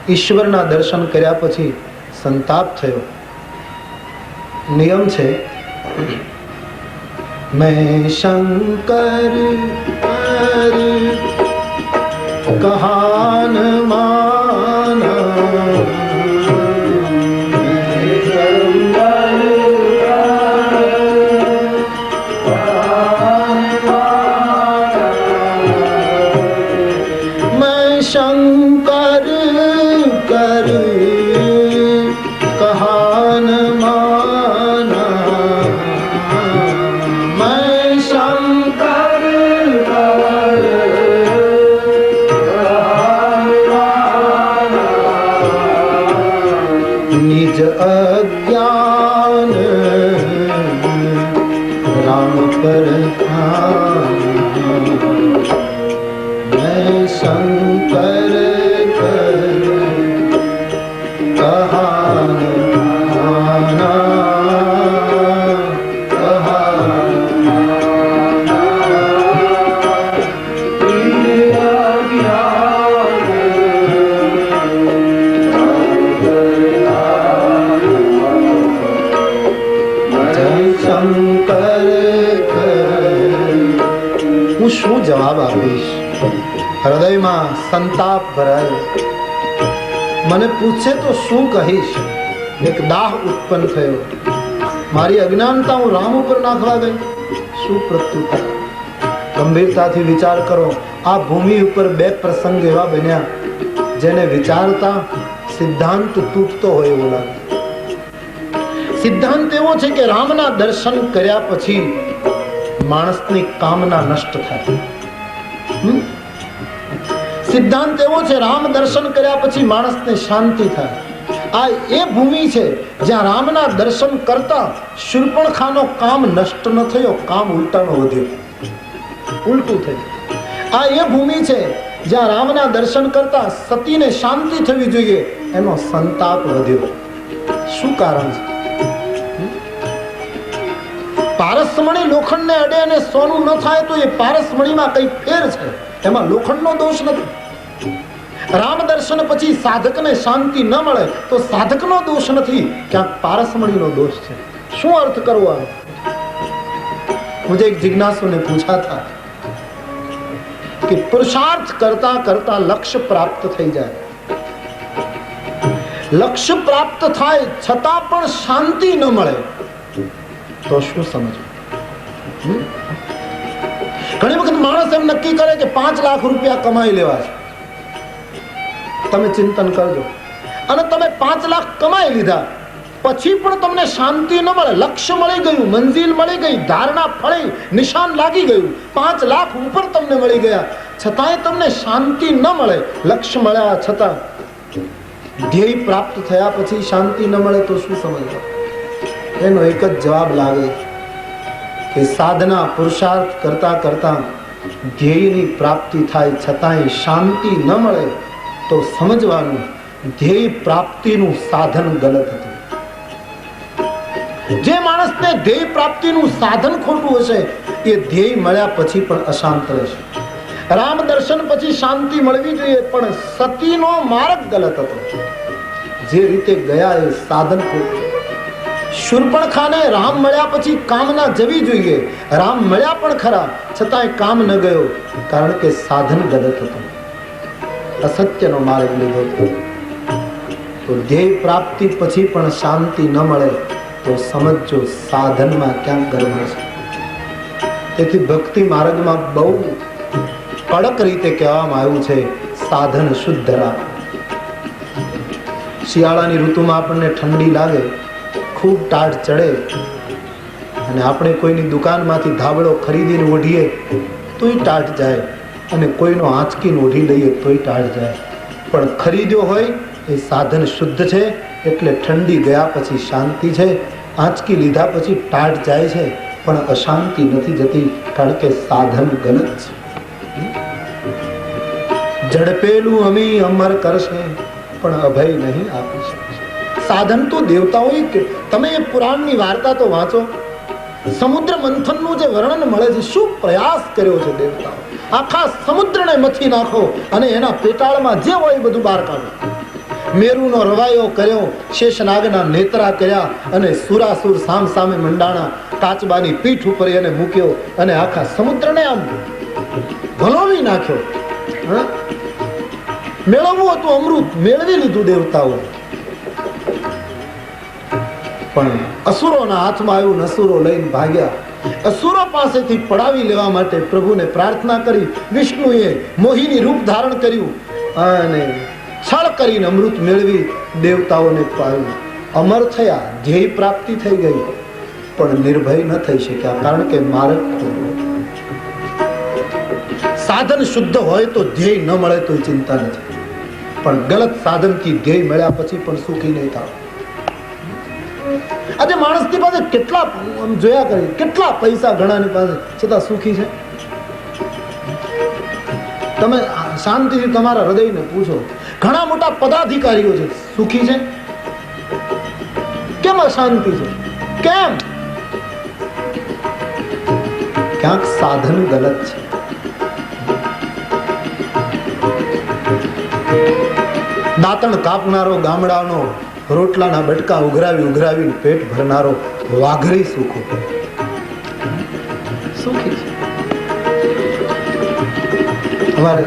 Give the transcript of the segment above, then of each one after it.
ઈશ્વરના દર્શન કર્યા પછી સંતાપ થયો. નિયમ છે, મેં શંકર કહાન માના, मैं शंकर कर कहान माना, मैं शंकर कर कहान माना, निज अज्ञान राम पर मैं शंकर कर कहान माना, कहान शंकर હું શું જવાબ આપીશ? હૃદયમાં સંતાપ ભરાયો. મને પૂછે તો શું કહીશ? એક દાહ ઉત્પન્ન થયો. મારી અજ્ઞાનતા હું રામ ઉપર નાખવા ગઈ. શું પ્રત્યુત્તર? ગંભીરતાથી વિચાર કરો. આ ભૂમિ ઉપર બે પ્રસંગ એવા બન્યા જેને વિચારતા સિદ્ધાંત તૂટતો હોય એવું લાગે. સિદ્ધાંત એવો છે કે રામના દર્શન કર્યા પછી માણસની કામના નષ્ટ થાય. સિદ્ધાંત એવો છે રામ દર્શન કર્યા પછી માણસને શાંતિ થાય. આ એ ભૂમિ છે જ્યાં રામના દર્શન કરતા શૂર્પણખાનો કામ નષ્ટ ન થયો, કામ ઉલટાનો વધ્યો, ઉલટું થયું. આ એ ભૂમિ છે જ્યાં રામના દર્શન કરતા સતીને શાંતિ થવી જોઈએ, એનો સંતાપ વધ્યો. શું કારણ છે? પારસમણી લોખંડને અડે અને સોનું ન થાય તો એ પારસમણીમાં કઈ ફેર છે, એમાં લોખંડનો દોષ નથી. રામ દર્શન પછી સાધકને શાંતિ ન મળે તો સાધકનો દોષ નથી, ક્યાંક પારસમણીનો દોષ છે. શું અર્થ કરવો? मुझे एक जिज्ञासु ने पूछा था कि पुरुषार्थ करता करता लक्ष्य प्राप्त થઈ જાય, લક્ષ્ય પ્રાપ્ત થાય છતાં પણ શાંતિ ન મળે તો શું સમજવું? ઘણી વખત માણસ એમ નક્કી કરે કે 5 લાખ રૂપિયા કમાઈ લેવા છે. તમે ચિંતન કરજો, અને તમે 5 લાખ કમાઈ લીધા પછી પણ તમને શાંતિ ન મળે. લક્ષ્ય મળી ગયું, મંજિલ મળી ગઈ, ધારણા ફળી, નિશાન લાગી ગયું, 5 લાખ ઉપર તમને મળી ગયા, છતાંય તમને શાંતિ ન મળે. લક્ષ્ય મળ્યા છતાં ધ્યેય પ્રાપ્ત થયા પછી શાંતિ ન મળે તો શું સમજવું? એનો એક જ જવાબ લાગે કે સાધના પુરુષાર્થ કરતા કરતા ધ્યેયની પ્રાપ્તિ થાય છતાંય શાંતિ ન મળે તો સમજવાનું ધ્યેય પ્રાપ્તિનું સાધન ગલત હતું. જે માણસને ધ્યેય પ્રાપ્તિનું સાધન ખોટું હશે એ ધ્યેય મળ્યા પછી પણ અશાંત રહેશે. રામ દર્શન પછી શાંતિ મળવી જોઈએ, પણ સતીનો માર્ગ ગલત હતો. જે રીતે ગયા એ સાધન ખોટું. શૂર્પણખાને રામ મળ્યા પછી કામના જવી જોઈએ. રામ મળ્યા પણ ખરા, છતાંય કામ ન ગયો, કારણ કે સાધન ગલત હતું, અસત્યનો માર્ગ લીધો હતો. તો ધ્યેય પ્રાપ્તિ પછી પણ શાંતિ ન મળે તો સમજો સાધનમાં ક્યાંક ગરબડ છે. તેથી ભક્તિ માર્ગમાં બહુ કડક રીતે કહેવામાં આવ્યું છે સાધન શુદ્ધ રાખ. શિયાળાની ઋતુમાં આપણને ઠંડી લાગે, ખૂબ ટાઢ ચડે, અને આપણે કોઈની દુકાનમાંથી ધાબળો ખરીદીને ઓઢીએ તોય ટાઢ જાય, અને કોઈનો આંચકીને ઓઢી લઈએ તોય ટાઢ જાય. પણ ખરીદ્યો હોય એ સાધન શુદ્ધ છે, એટલે ઠંડી ગયા પછી શાંતિ છે. આંચકી લીધા પછી ટાઢ જાય છે પણ અશાંતિ નથી જતી, કારણ કે સાધન ગલત છે. ઝડપેલું અમી અમર કરશે પણ અભય નહીં આપી શકશે. સાધન તો દેવતાઓએ, તમે એ પુરાણની વાર્તા તો વાંચો, સમુદ્ર મંથનનું જે વર્ણન મળે છે, શું પ્રયાસ કર્યો છે દેવતાઓ. આખા સમુદ્રને મથી નાખો અને એના પેટાળમાં જે હોય બધું બહાર કાઢો. મેરુનો રવાયો કર્યો, શેષનાગના નેત્રા કર્યા અને સુરાસુર સામ સામે મંડાણા. કાચબાની પીઠ ઉપર એને મૂક્યો અને આખા સમુદ્રને આમ ભલોવી નાખ્યો. મેળવવું હતું અમૃત, મેળવી લીધું દેવતાઓ. પણ અસુરોના હાથમાં આવ્યું, અસુરો લઈને ભાગ્યા. અસુરો પાસેથી પડાવી લેવા માટે પ્રભુને પ્રાર્થના કરી. વિષ્ણુએ મોહિની રૂપ ધારણ કર્યું અને છળ કરીને અમૃત મેળવી દેવતાઓને પાયું. અમર થયા, ધ્યેય પ્રાપ્તિ થઈ ગઈ, પણ નિર્ભય ન થઈ શક્યા, કારણ કે માર્ગ ખોલ્યો. સાધન શુદ્ધ હોય તો ધ્યેય ન મળે તો ચિંતા નથી, પણ ગલત સાધનથી ધ્યેય મળ્યા પછી પણ સુખી નહીં થાવ. આજે માણસની પાસે કેટલા જોયા કરી, કેટલા પૈસા ઘણાની પાસે, છતાં સુખી છે? તમે શાંતિથી તમારા હૃદયને પૂછો. ઘણા મોટા પદાધિકારીઓ છે, સુખી છે? કેમ અશાંતિ છે? કેમ? ક્યાંક સાધન ગલત છે. દાંતણ કાપનારો ગામડાનો રોટલાના બટકા ઉઘરાવી ઉઘરાવી પેટ ભરનારો વાઘરી સુખી છે. અમારે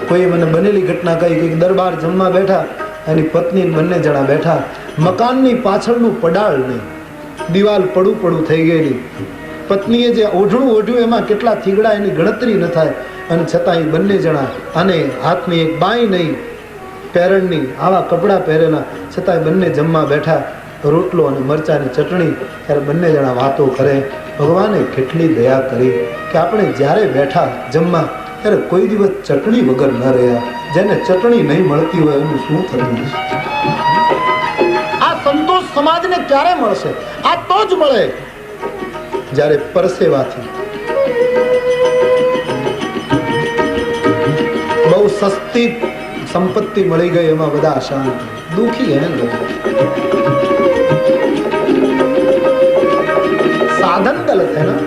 કોઈ મને બનેલી ઘટના કહી કે દરબાર જમવા બેઠા, એની પત્ની બંને જણા બેઠા, મકાનની પાછળનું પડાળ નહીં, દિવાલ પડું પડું થઈ ગયેલી. પત્નીએ જે ઓઢણું ઓઢ્યું એમાં કેટલા થીગડા એની ગણતરી ન થાય, અને છતાં એ બંને જણા, અને હાથની એક બાઈ નહીં, પેરણની આવા કપડાં પહેરેલા, છતાં બંને જમવા બેઠા, રોટલો અને મરચાની ચટણી. ત્યારે બંને જણા વાતો કરે. ભગવાને કેટલી દયા કરી કે આપણે જ્યારે બેઠા જમવા ત્યારે કોઈ દિવસ ચટણી વગર ન રહ્યા. જેને ચટણી નહીં મળતી હોય એનું શું થતું હશે? આ સંતોષ સમાજને ક્યારે મળશે? આ તો જ મળે જ્યારે પરસેવાથી. બહુ સસ્તી સંપત્તિ મળી ગઈ, એમાં બધા શાંત, દુખી હે લોકો. સાધન ગલત હે ના.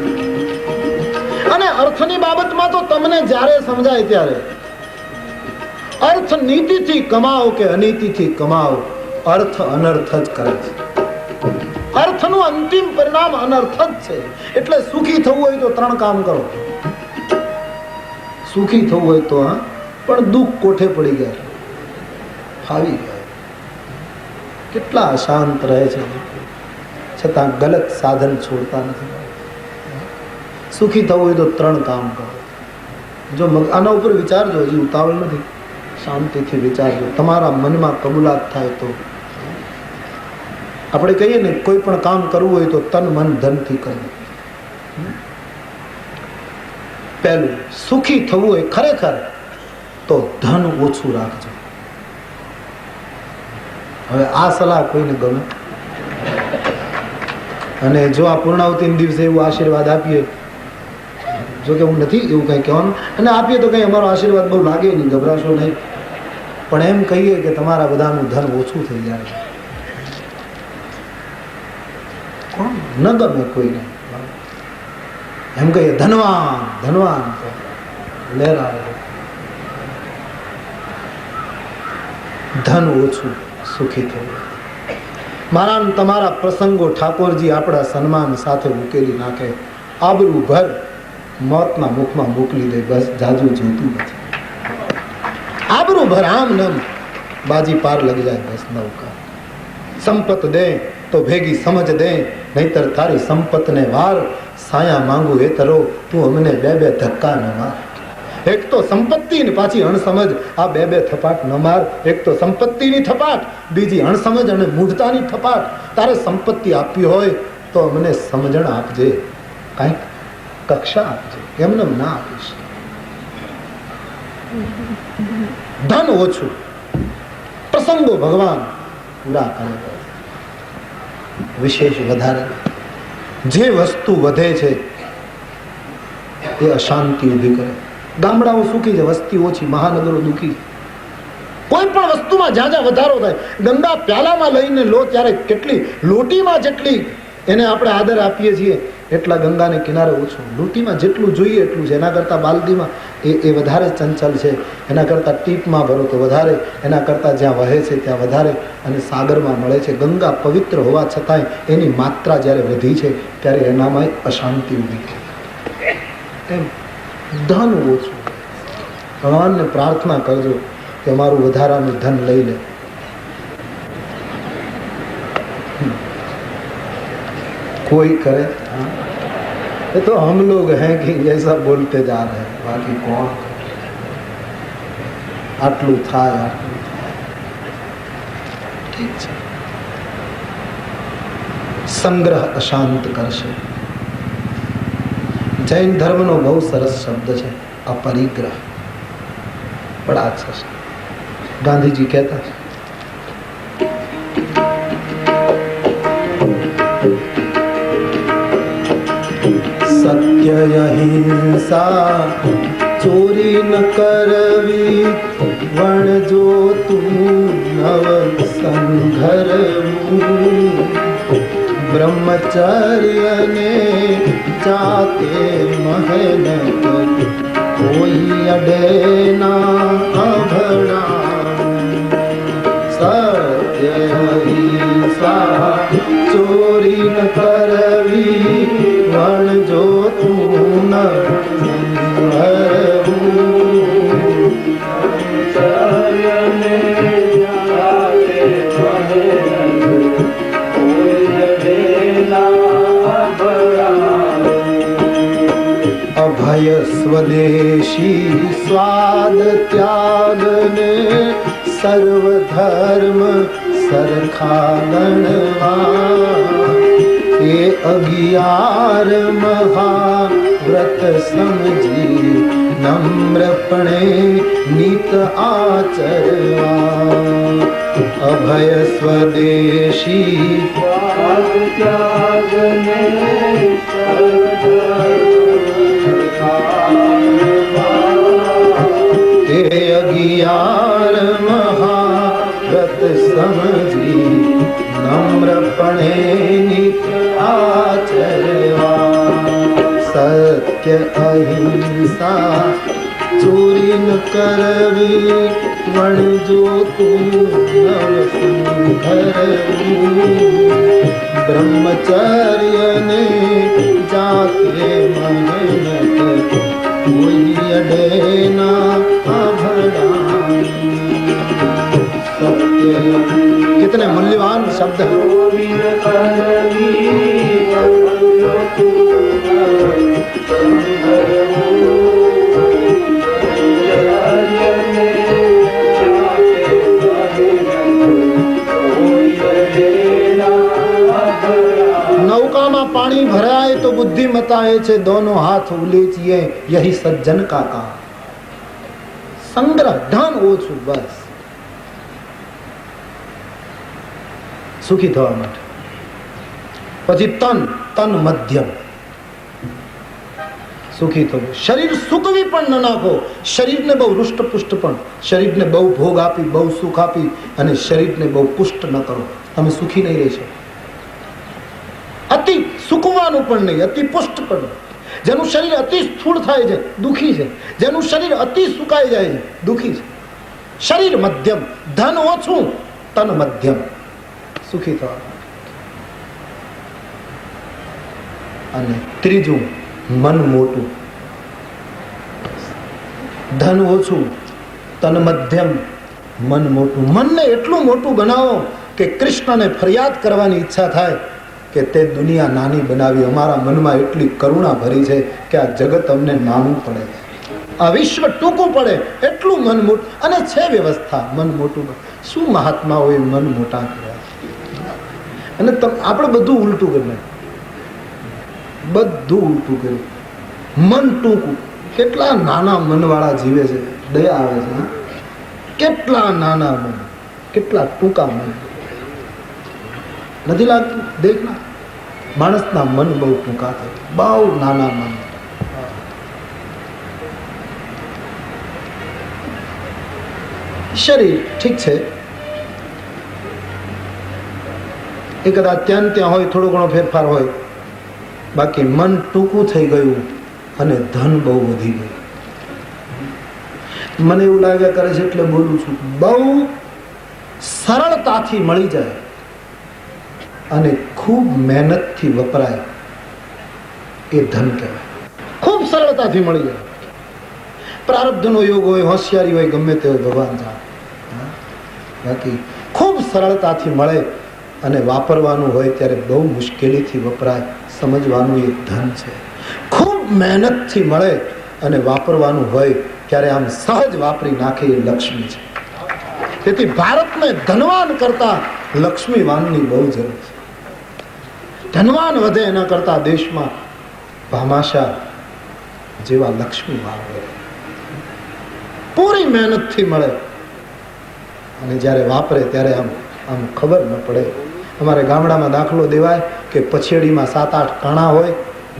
અને અર્થની બાબતમાં તો તમને જ્યારે સમજાય ત્યારે, અર્થ નીતિથી કમાઓ કે અનીતિથી કમાઓ, અર્થ અનર્થ જ કરે છે. અર્થનું અંતિમ પરિણામ અનર્થ જ છે. એટલે સુખી થવું હોય તો 3 કામ કરો. સુખી થવું હોય તો પણ દુઃખ કોઠે પડી ગયા, ફાવી ગયા, કેટલા અશાંત રહે છે, છતાં ગલત સાધન છોડતા નથી. સુખી થવું હોય તો 3 કામ કરો. જો આના ઉપર વિચારજો, હજી ઉતાવળ નથી, શાંતિથી વિચારજો. તમારા મનમાં કબૂલાત થાય તો. આપણે કહીએ ને, કોઈ પણ કામ કરવું હોય તો તન મન ધનથી કરવું. પહેલું, સુખી થવું હોય ખરેખર તો ધન ઓછું રાખજો. હવે આ સલાહ કોઈને ગમે? અને જો આ પૂર્ણાવતી દિવસે એવું આશીર્વાદ આપીએ, જો કે હું નથી એવું કંઈ કહેવાનું, અને આપીએ તો કંઈ અમારો આશીર્વાદ બહુ લાગે નહીં, ગભરાશો નહીં, પણ એમ કહીએ કે તમારા બધાનું ધન ઓછું થઈ જાય, કોણ ન ગમે કોઈને? એમ કહીએ ધનવાન ધનવાન, લેરા ધન ઓછું, સુખી થવું. મારા તમારા પ્રસંગો ઠાકોરજી આપણા સન્માન સાથે ઉકેલી નાખે, આબરૂ ભર મોતના મુખમાં મોકલી દે, બસ જાજુ જોતું નથી. આબરૂ ભર આમ નમ બાજી પાર લગ જાય, બસ નૌકા. સંપત દે તો ભેગી સમજ દે, નહીતર તારી સંપતને વાર. સાયા માંગુ એ તરો, તું અમને 2 ધક્કા ન માર. એક તો સંપત્તિ ને પાછી અણસમજ, આ 2 થપાટ ન માર. એક તો સંપત્તિની થપાટ, બીજી અણસમજ અને મૂઢતાની થપાટ. તારે સંપત્તિ આપવી હોય તો અમને સમજણ આપજે, કાંઈક કક્ષા આપજે, એમને ના આપીશ. ધન ઓછું, પ્રસંગો ભગવાન પૂરા કરે, વિશેષ વધારે. જે વસ્તુ વધે છે એ અશાંતિ ઊભી કરે. ગામડાઓ સુખી છે, વસ્તી ઓછી, મહાનગરો દુઃખી. કોઈ પણ વસ્તુમાં જ્યાં જ્યાં વધારો થાય, ગંગા પ્યાલામાં લઈને લો ત્યારે કેટલી, લોટીમાં જેટલી એને આપણે આદર આપીએ છીએ એટલા ગંગાને કિનારે ઓછું. લૂંટીમાં જેટલું જોઈએ એટલું છે, એના કરતાં બાલદીમાં એ વધારે ચંચલ છે, એના કરતાં ટીપમાં ભરો તો વધારે, એના કરતાં જ્યાં વહે છે ત્યાં વધારે, અને સાગરમાં મળે છે. ગંગા પવિત્ર હોવા છતાંય એની માત્રા જ્યારે વધી છે ત્યારે એનામાં અશાંતિ ઊભી થઈ. એમ ધન ઓછું. ભગવાનને પ્રાર્થના કરજો કે અમારું વધારાનું ધન લઈ લે. कोई करे, ये तो हम लोग हैं कि ऐसा बोलते जा रहे हैं, बाकी कौन. आटलू थाय ઠીક છે. સંગ્રહ અશાંત કરશે. જૈન ધર્મનો બહુ સરસ શબ્દ છે અપરિગ્રહ. બડા સરસ. ગાંધીજી કહેતા છે સત્ય અહિંસા ચોરી ન કરવી વણજો તું નવ સંઘરવું બ્રહ્મચર્ય ને જાતે મહેનત કોઈ અડે ના અભડા સત્ય અહિંસા ચોરી ન કરવી વણજો તું અભય સ્વદેશી સ્વાદ ત્યાગ ને સર્વધર્મ સરખા ગણવા એ 11 મહાવ્રત સમજી નમ્રપણે નિત આચરવા અભય સ્વદેશી સ્વાદ ત્યાગ ને તે 11 મહાવ્રત સમજી નમ્રપણે નિત આચરવા સત્ય અહિંસા ચોરી ન કરવી વણજો તું બ્રહ્મચર્ય ને જાતે મહેનત કોઈ અડે ના અભડા. सत्य कितने मूल्यवान शब्द हैं. नौकाમાં પાણી ભરાય તો બુદ્ધિમતા એ છે दोनों हाथ उलीचिए यही सज्जन का काम. સંગ્રહ ધન ઓછું બસ સુખી થવા માટે. પછી તન મધ્યમ સુખી થવું. શરીર સુકવી પણ ન નાખો. શરીરને બહુ રૂષ્ટપુષ્ટ પણ, શરીરને બહુ ભોગ આપી, બહુ સુખ આપી અને શરીરને બહુ પુષ્ટ ન કરો. તમે સુખી નહીં રહેશો. અતિ સુકવાનું પણ નહીં, અતિ પુષ્ટ પણ નહીં. જેનું શરીર અતિ સ્થૂળ થાય છે દુઃખી છે, જેનું શરીર અતિ સુકાઈ જાય છે દુઃખી છે. શરીર મધ્યમ, ધન ઓછું, તન મધ્યમ, સુખી થવા. અને ત્રીજું મન મોટું. ધન ઓછું, તન મધ્યમ, મન મોટું. મનને એટલું મોટું બનાવો કે કૃષ્ણને ફરિયાદ કરવાની ઈચ્છા થાય કે તે દુનિયા નાની બનાવી. અમારા મનમાં એટલી કરુણા ભરી છે કે આ જગત અમને નાનું પડે, આ વિશ્વ ટૂંકું પડે, એટલું મન મોટું. અને છે વ્યવસ્થા મન મોટું. શું મહાત્માઓએ મન મોટા કર્યા. અને આપણે બધું ઉલટું કરી નાખ્યું, બધું ઉલટું કર્યું. મન ટૂંકું. કેટલા નાના મનવાળા જીવે છે, દયા આવે છે. કેટલા નાના મન, કેટલા ટૂંકા મન. નથી લાગતું? દેખના માણસના મન બહુ ટૂંકા થાય, બહુ નાના મન. શરીર ઠીક છે, એ કદાચ ત્યાં હોય, થોડો ઘણો ફેરફાર હોય, બાકી મન ટૂંકું થઈ ગયું અને ધન બહુ વધી ગયું. મને એવું લાગ્યા કરે છે એટલે બોલું છું. બહુ સરળતાથી મળી જાય અને ખૂબ મહેનતથી વપરાય એ ધન કહેવાય. ખૂબ સરળતાથી મળી જાય. પ્રારબ્ધનો યોગ હોય, હોશિયારી હોય, ગમે તે હોય, ભગવાન જાણે. બાકી ખૂબ સરળતાથી મળે અને વાપરવાનું હોય ત્યારે બહુ મુશ્કેલીથી વપરાય, સમજવાનું એ ધન છે. ખૂબ મહેનતથી મળે અને વાપરવાનું હોય ત્યારે આમ સહજ વાપરી નાખે એ લક્ષ્મી છે. તેથી ભારતને ધનવાન કરતા લક્ષ્મીવાનની બહુ જરૂર છે. ધનવાન વધે એના કરતા દેશમાં ભામાશા જેવા લક્ષ્મીવાન વધે. પૂરી મહેનતથી મળે અને જ્યારે વાપરે ત્યારે આમ આમ ખબર ન પડે. અમારે ગામડામાં દાખલો દેવાય કે પછેડીમાં 7-8 કાણા હોય,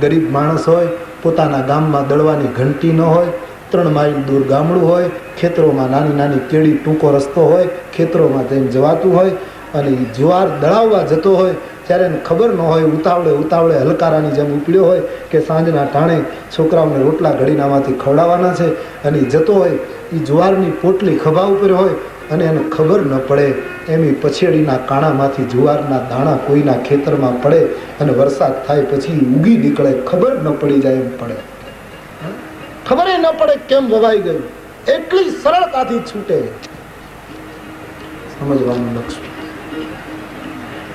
ગરીબ માણસ હોય, પોતાના ગામમાં દળવાની ઘંટી ન હોય, 3 માઇલ દૂર ગામડું હોય, ખેતરોમાં નાની નાની કેડી, ટૂંકો રસ્તો હોય, ખેતરોમાં જઈને જવાતું હોય અને જુવાર દળાવવા જતો હોય ત્યારે એને ખબર ન હોય, ઉતાવળે હલકારાની જેમ ઉપડ્યો હોય કે સાંજના ટાણે છોકરાઓને રોટલા ઘડીને આમાંથી ખવડાવવાના છે અને જતો હોય એ જુવારની પોટલી ખભા ઉપર હોય અને એને ખબર ન પડે એમ એ પછેડીના કાણામાંથી જુવારના દાણા કોઈના ખેતરમાં પડે અને વરસાદ થાય પછી ઉગી નીકળે, ખબર ન પડી જાય એમ પડે. ખબર ન પડે કેમ વવાઈ ગયું, એટલી સરળતાથી છૂટે. સમજવાનું લક્ષ્ય.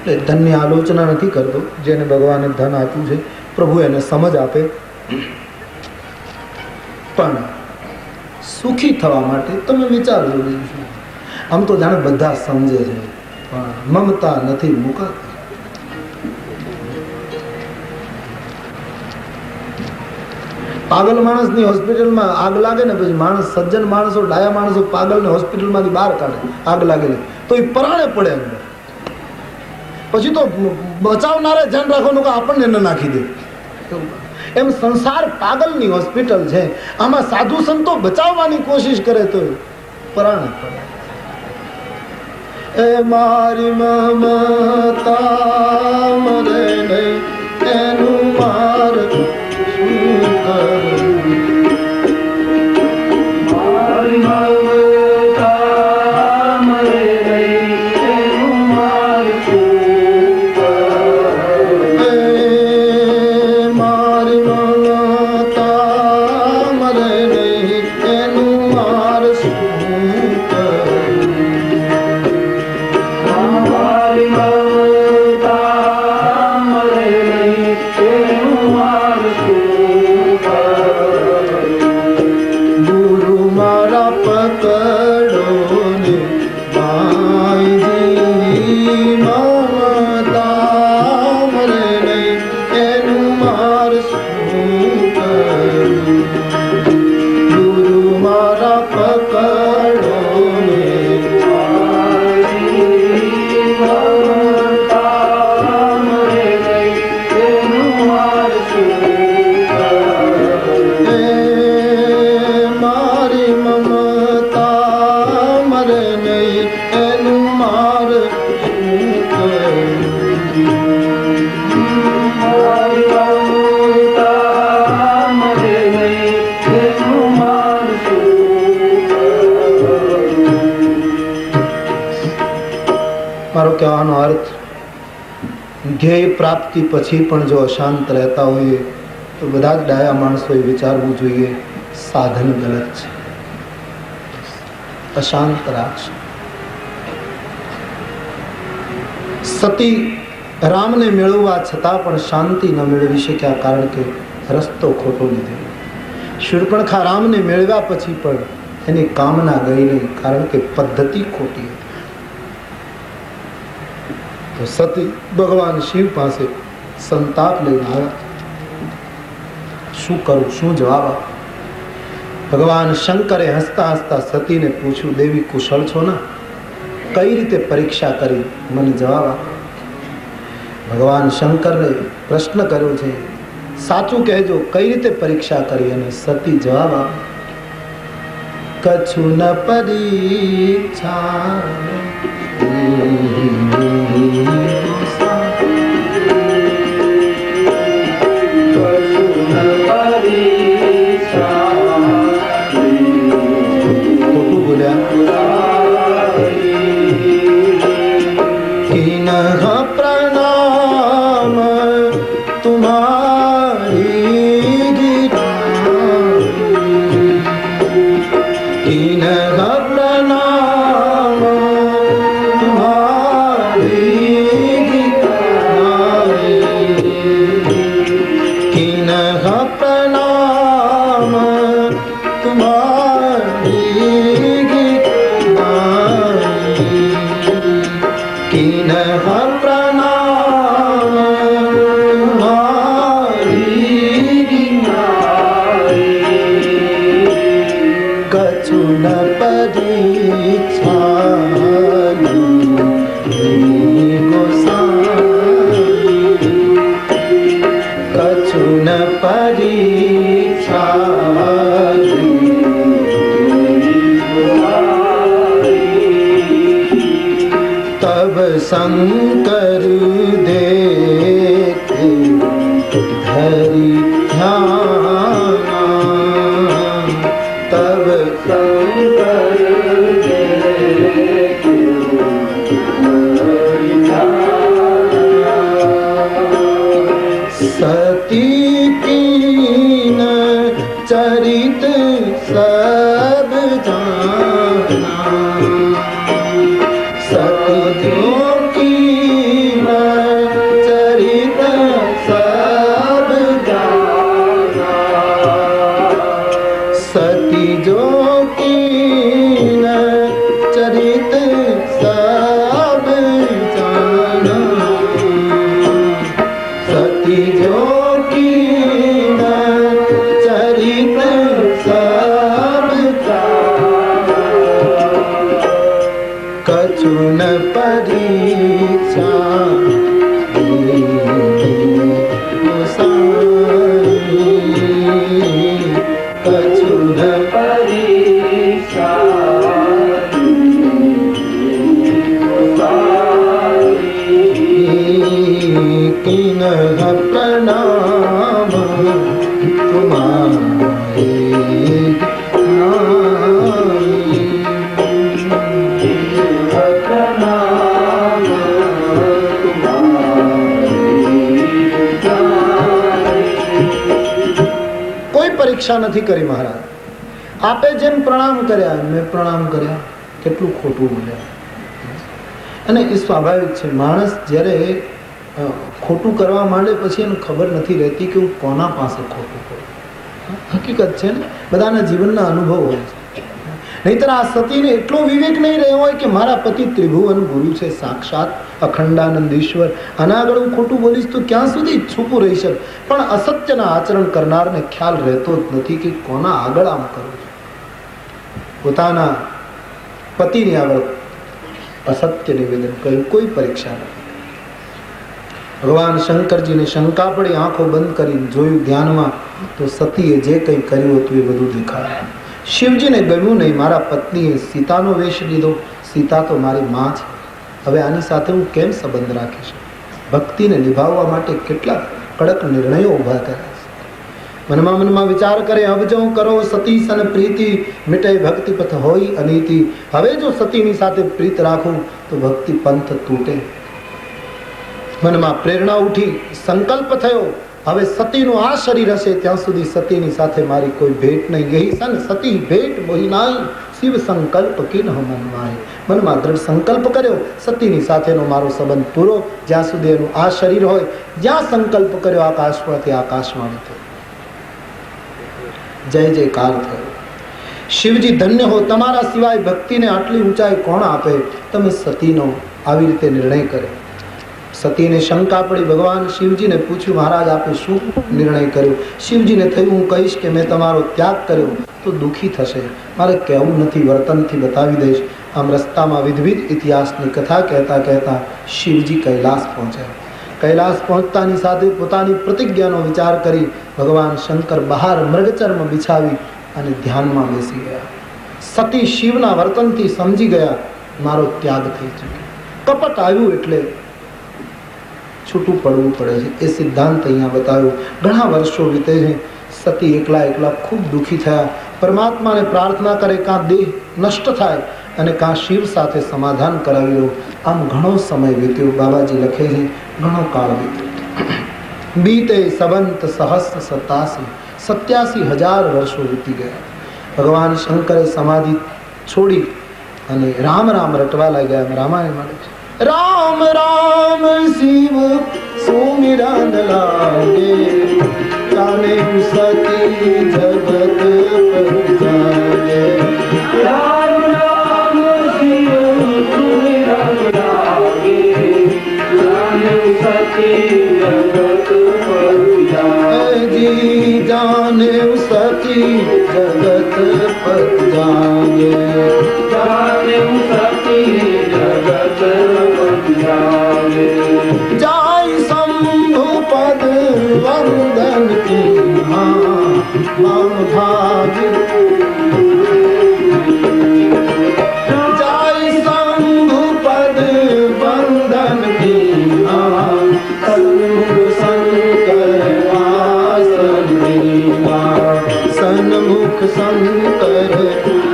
એટલે ધનની આલોચના નથી કરતો. જેને ભગવાને ધન આપ્યું છે પ્રભુ એને સમજ આપે. પણ સુખી થવા માટે તમે વિચારજો. આમ તો જાણે બધા સમજે છે પણ મમતા નથી મુકાતી. પાગલ માણસની હોસ્પિટલમાં આગ લાગે ને પછી માણસ, સજ્જન માણસો, ડાયા માણસો પાગલને હોસ્પિટલમાંથી બહાર કાઢે આગ લાગેલી તો એ પરાણે પડે અંદર. પછી તો બચાવનારે ધ્યાન રાખવાનું કે આપણને ન નાખી દે. એમ સંસાર પાગલની હોસ્પિટલ છે. આમાં સાધુ સંતો બચાવવાની કોશિશ કરે તો પરાણે પડે. એ મારી મમતા મરે નહીં એનું માર શું કરું. મારી મમતા મરે નહીં એનું માર શું કરું. મારી મમતા મરે નહીં એનું માર શું કરું. ગુરુ મારા પકડો ને માયની મમતા મરે નહીં એનું માર શું કરું. ગુરુ મારા પકડો ને મારો કહેવાનો અર્થ, ધ્યેય પ્રાપ્તિ પછી પણ જો અશાંત રહેતા હોઈએ તો બધા જ ડાયા માણસોએ વિચારવું જોઈએ સાધન ગલત છે, અશાંત રાખશે. સતી રામને મેળવવા છતાં પણ શાંતિ ન મેળવી શક્યા કારણ કે રસ્તો ખોટો લીધેલો. શૂર્પણખા રામને મેળવ્યા પછી પણ એની કામના ગઈ નહીં કારણ કે પદ્ધતિ ખોટી હતી. તો સતી ભગવાન શિવ પાસે સંતાપ લઈને આવ્યા. શું કરું, શું જવાબ આપું? ભગવાન શંકરે હસતા હસતા સતીને પૂછ્યું, દેવી કુશળ છો ને? કઈ રીતે પરીક્ષા કરી, મને જવાબ આપ. ભગવાન શંકરને પ્રશ્ન કર્યો છે, સાચું કહેજો કઈ રીતે પરીક્ષા કરી? અને સતી જવાબ આપ, કछु ન પરીક્ષા तब शंकर देखे धरि ध्यान, तब शंकर देखे धरि ध्यान। सती कीन चरित सब जाना, सती जो कीन चरित सब जाना, सती जो कीन चरित सब जाना, सती जो कीन चरित सब जाना। कछु न परीक्षा कछु न परीक्षा किन्ह प्रणाम तुम्हारे પરીક્ષા નથી કરી મહારાજ. આપે જેમ પ્રણામ કર્યા મેં પ્રણામ કર્યા, કેટલું ખોટું બોલ્યા. અને એ સ્વાભાવિક છે. માણસ જ્યારે ખોટું કરવા માંડે પછી એને ખબર નથી રહેતી કે હું કોના પાસે ખોટું કરું. હકીકત છે ને, બધાના જીવનના અનુભવ હોય છે. નહીતર આ સતીને એટલો વિવેક નહીં રહ્યો હોય કે મારા પતિ ત્રિભુવન ગુરુ છે, સાક્ષાત અખંડાનંદ ઈશ્વર, આના આગળ હું ખોટું બોલીશ તો ક્યાં સુધી છૂપું રહી શકે. પણ અસત્યના આચરણ કરનારને ખ્યાલ રહેતો જ નથી કે કોના આગળ આમ કરું છું. પોતાના પતિની આગળ અસત્ય નિવેદન કર્યું, કોઈ પરીક્ષા નથી. ભગવાન શંકરજીને શંકા પડી, આંખો બંધ કરીને જોયું ધ્યાનમાં તો સતીએ જે કંઈ કર્યું હતું એ બધું દેખાયું. શિવજીને ગમ્યું નહીં, મારા પત્નીએ સીતાનો વેશ લીધો, સીતા તો મારી માં છે, હવે આની સાથે હું કેમ સંબંધ રાખીશ. ભક્તિને નિભાવવા માટે કેટલા કડક નિર્ણયો ઊભા કર્યા છે. મનમાં મનમાં વિચાર કરે, અબજો કરો સતી સન પ્રીતિ, મિટે ભક્તિ પથ હોય અનીતિ. હવે જો સતીની સાથે પ્રીત રાખું તો ભક્તિ પંથ તૂટે. મનમાં પ્રેરણા ઉઠી, સંકલ્પ થયો, હવે સતીનું આ શરીર હશે ત્યાં સુધી સતીની સાથે મારી કોઈ ભેટ નહીં. ગઈ સન સતી ભેટ મોહિનાઈ, શિવ સંકલ્પ કિન મનવાય. મનમાં દ્રઢ સંકલ્પ કર્યો, સતીની સાથેનો મારો સંબંધ પૂરો, જ્યાં સુધી એનું આ શરીર હોય. જ્યાં સંકલ્પ કર્યો આકાશમાંથી આકાશવાણી થઈ, જય જયકાર થયો. શિવજી ધન્ય હો, તમારા સિવાય ભક્તિને આટલી ઊંચાઈ કોણ આપે. તમે સતીનો આવી રીતે નિર્ણય કર્યો. સતીને શંકા પડી, ભગવાન શિવજીને પૂછ્યું, મહારાજ આપે શું નિર્ણય કર્યો. શિવજીને થયું, હું કહીશ કે મેં તમારો ત્યાગ કર્યો તો દુઃખી થશે, મારે કહેવું નથી, વર્તનથી બતાવી દઈશ. આમ રસ્તામાં વિવિધ ઇતિહાસની કથા કહેતા કહેતા શિવજી કૈલાસ પહોંચ્યા. કૈલાસ પહોંચતાની સાથે પોતાની પ્રતિજ્ઞાનો વિચાર કરી ભગવાન શંકર બહાર મૃગચર્મ બિછાવી અને ધ્યાનમાં બેસી ગયા. સતી શિવના વર્તનથી સમજી ગયા, મારો ત્યાગ થઈ ચૂક્યો. કપટ આવ્યું એટલે છૂટું પડવું પડે છે, એ સિદ્ધાંત અહીંયા બતાવ્યો. ઘણા વર્ષો વીતે છે. સતી એકલા એકલા ખૂબ દુઃખી થયા. પરમાત્માને પ્રાર્થના કરે, કાં દેહ નષ્ટ થાય અને કાં શિવ સાથે સમાધાન કરાવી લો. આમ ઘણો સમય વીત્યો. બાબાજી લખે છે, ઘણો કાળ વીત્યો. બીતે સંવંત સહસ્ર 87,000 વર્ષો વીતી ગયા. ભગવાન શંકરે સમાધિ છોડી અને રામ રામ રટવા લાગ્યા. રામાયણ મળે છે, રામ રામ શિવ સુમિરન લાગે, જાને સતી જગત પર જાગે. રામ રામ શિવ સુમિરન લાગે, જાને સતી જગત પર જાગે. જાને સતી જગત પર જાગે, જાને સતી જગત જાય. શંભુ પદ વંદન કી माम भाग जाय शंभु पद बंधन दीना सन्मुख शंकर आसन दीना सन्मुख शंकर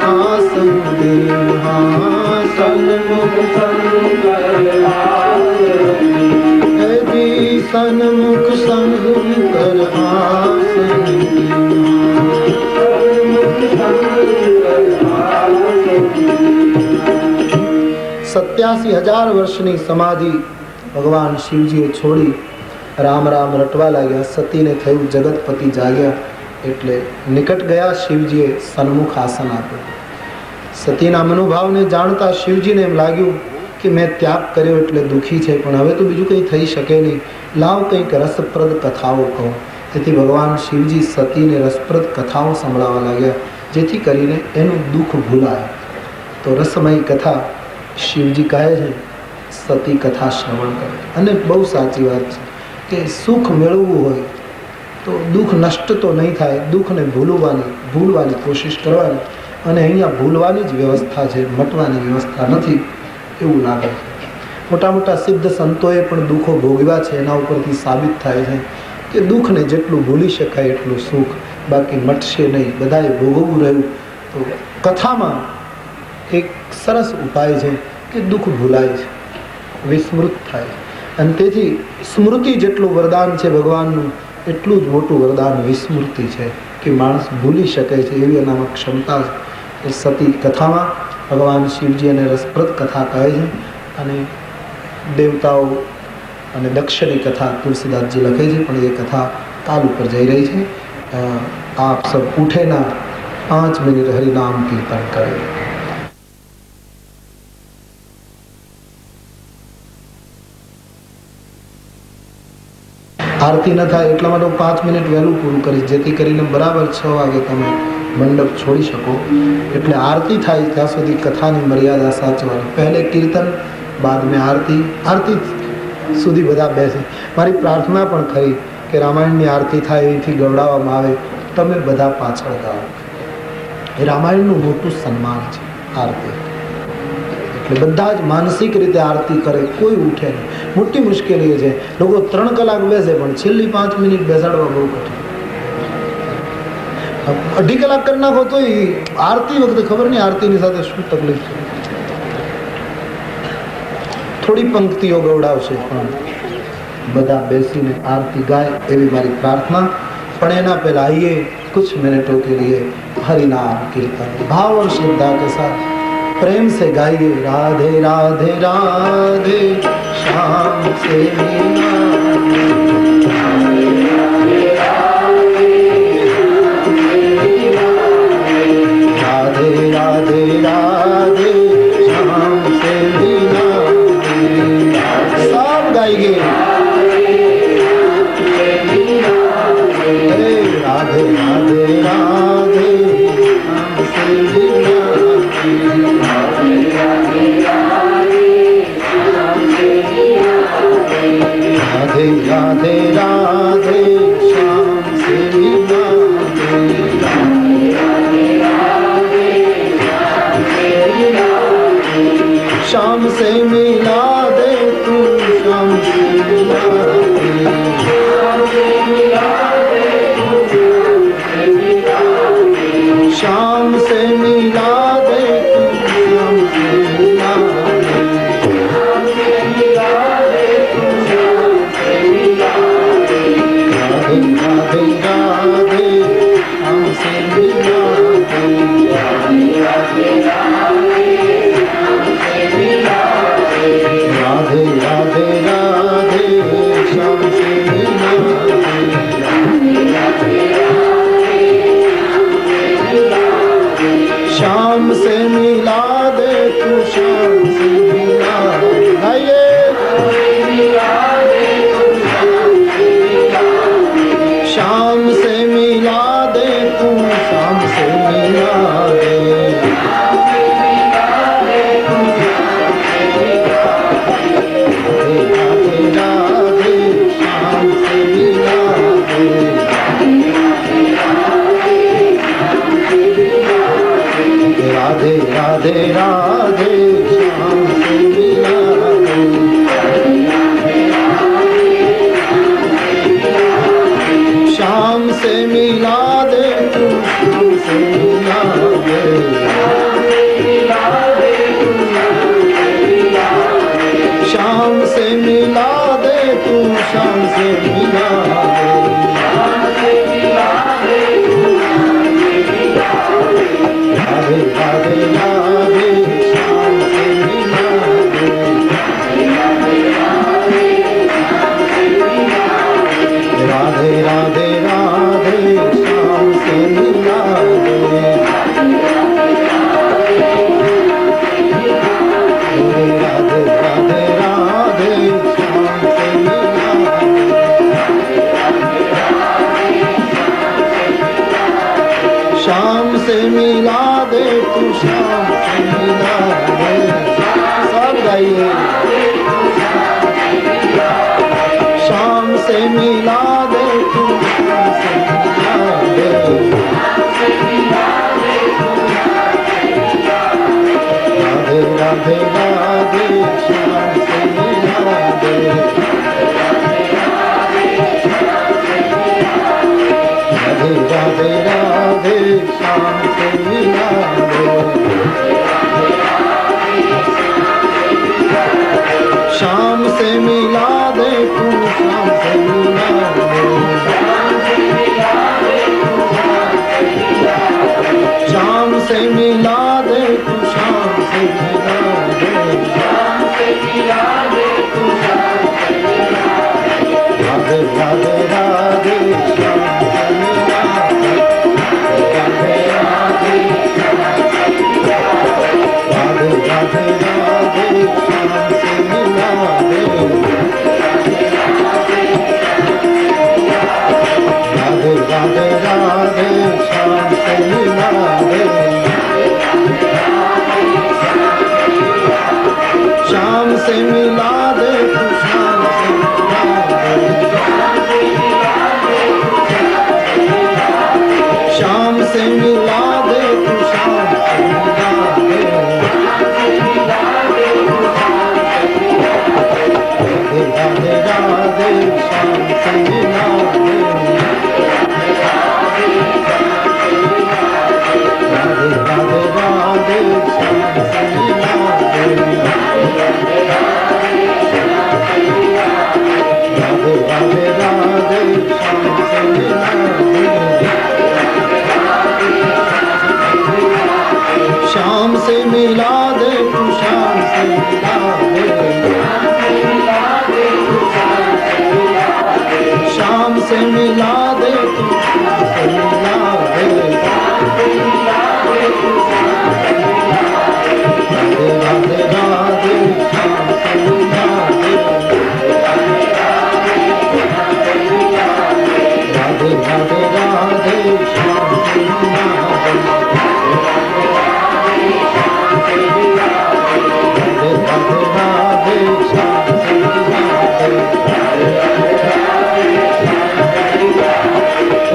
आसन दीना सन्मुख शंकर आसन यदि सन्मुख शंकर आसन सत्यासी हजार वर्षनी समाधि भगवान शिवजीए छोड़ी राम राम रटवा लाग्या। सतीने थयुं जगतपति जाग्या એટલે નિકટ ગયા શિવજીએ સન્મુખ આસન આપ્યું। સતીના મનોભાવને જાણતા શિવજીને એમ લાગ્યું કે મેં ત્યાગ કર્યો એટલે દુઃખી છે, પણ હવે તો બીજું કંઈ થઈ શકે નહીં, લાવ કંઈક રસપ્રદ કથાઓ કહો। તેથી ભગવાન શિવજી સતીને રસપ્રદ કથાઓ સંભળાવવા લાગ્યા, જેથી કરીને એનું દુઃખ ભૂલાય। તો રસમય કથા શિવજી કહે છે, સતી કથા શ્રવણ કરે। અને બહુ સાચી વાત છે કે સુખ મેળવવું હોય તો દુઃખ નષ્ટ તો નહીં થાય, દુઃખને ભૂલવાની કોશિશ કરવાની, અને અહીંયા ભૂલવાની જ વ્યવસ્થા છે, મટવાની વ્યવસ્થા નથી એવું લાગે છે। મોટા મોટા સિદ્ધ સંતોએ પણ દુઃખો ભોગવ્યા છે, એના ઉપરથી સાબિત થાય છે કે દુઃખને જેટલું ભૂલી શકાય એટલું સુખ, બાકી મટશે નહીં, બધાએ ભોગવવું રહ્યું। તો કથામાં એક સરસ ઉપાય છે કે દુઃખ ભૂલાય છે, વિસ્મૃત થાય, અને તેથી સ્મૃતિ જેટલું વરદાન છે ભગવાનનું, એટલું જ મોટું વરદાન વિસ્મૃતિ છે કે માણસ ભૂલી શકે છે, એવી એનામાં ક્ષમતા છે। સતી કથામાં ભગવાન શિવજી અને રસપ્રદ કથા કહે છે, અને દેવતાઓ અને દક્ષની કથા તુલસીદાસજી લખે છે, પણ એ કથા કાલ ઉપર જઈ રહી છે। આપ સબ ઉઠેના 5 મિનિટ હરિનામ કીર્તન કરે। આરતી ન થાય એટલા માટે 5 મિનિટ વહેલું પૂરું કરીશ, જેથી કરીને બરાબર 6 વાગે તમે મંડપ છોડી શકો। એટલે આરતી થાય ત્યાં સુધી કથાની મર્યાદા સાચવાની। પહેલે કીર્તન, બાદ મેં આરતી, આરતી સુધી બધા બેસે। મારી પ્રાર્થના પણ ખરી કે રામાયણની આરતી થાય એથી ગવડાવવામાં આવે, તમે બધા પાછળ ગાઓ। એ રામાયણનું મોટું સન્માન છે આરતી, એટલે બધા જ માનસિક રીતે આરતી કરે, કોઈ ઉઠે નહીં। મોટી મુશ્કેલી છે, લોકો 3 કલાક બેસે પણ છેલ્લી 5 મિનિટ બેસાડવા બહુ કઠિન। 2.5 કલાક કરી નાખો તો આરતી વખતે ખબર નહીં આરતીની સાથે શું તકલીફ છે। થોડી પંક્તિઓ ગવડાવશે પણ બધા બેસીને આરતી ગાય એવી મારી પ્રાર્થના। પણ એના પહેલા આइए कुछ मिनटों के लिए हरिनाम कीर्तन भाव और श्रद्धा के साथ प्रेम से गाइए। राधे राधे राधे श्याम से राधे राधे राधे श्याम से सब गाइए। राधे राधे राधे श्याम से राधे राधे राधे श्याम से श्याम से मिला दे तू, श्याम से मिला दे, श्याम से मिला दे तू, श्याम से मिला दे। राधे राधे हमसे मिला दे, राधे राधे राधे श्याम से मिला दे, श्याम से मिला दे तू, श्याम से मिला दे। श्याम से मिला दे तू, श्याम से मिला दे। राधे राधे श्याम से मिला दे। राधे राधे राधे श्याम से मिला दे, श्याम से मिला दे तू, श्याम से मिला दे, श्याम से मिला दे तू, श्याम से मिला दे, राधे राधे राधे श्याम से मिला दे, राधे राधे राधे श्याम से मिला दे, राधे राधे राधे श्याम से मिला दे, श्याम से मिला दे तू, श्याम से मिला दे, सब गाइए, श्याम से मिला दे तू, श्याम से मिला दे, राधे राधे राधे श्याम से मिला दे, राधे राधे राधे श्याम से मिला दे, श्याम से मिला दे तू, श्याम से मिला दे, श्याम से मिला दे तू, श्याम से मिला दे, राधे राधे राधे श्याम से मिला दे, राधे राधे राधे राधे श्याम से मिला दे, राधे राधे राधे श्याम से मिला दे, श्याम से मिला दे तू, श्याम से मिला दे, श्याम से मिला दे तू, श्याम से मिला दे, राधे राधे राधे श्याम से मिला दे, राधे राधे राधे श्याम से मिला दे, राधे राधे राधे श्याम से मिला दे, श्याम से मिला दे तू, श्याम से मिला दे, श्याम से मिला दे तू, श्याम से मिला दे, राधे राधे राधे श्याम से मिला दे, राधे राधे राधे श्याम से मिला दे, राधे राधे राधे श्याम से मिला दे,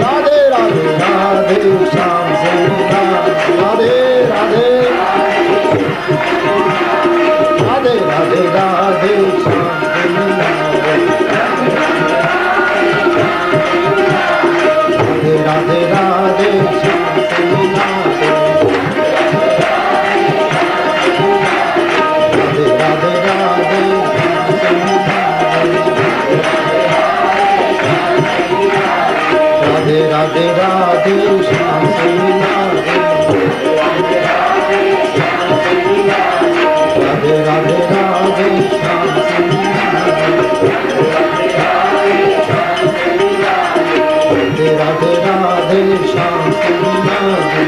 राधे राधे राधे श्याम से मिला दे, राधे राधे राधे राधे राधे श्याम से मिला दे, राधे राधे राधे श्याम से मिला दे, राधे राधे राधे श्याम से मिला दे, राधे राधे राधे श्याम से मिला दे, राधे राधे राधे श्याम से मिला दे, राधे राधे श्याम से मिला दे,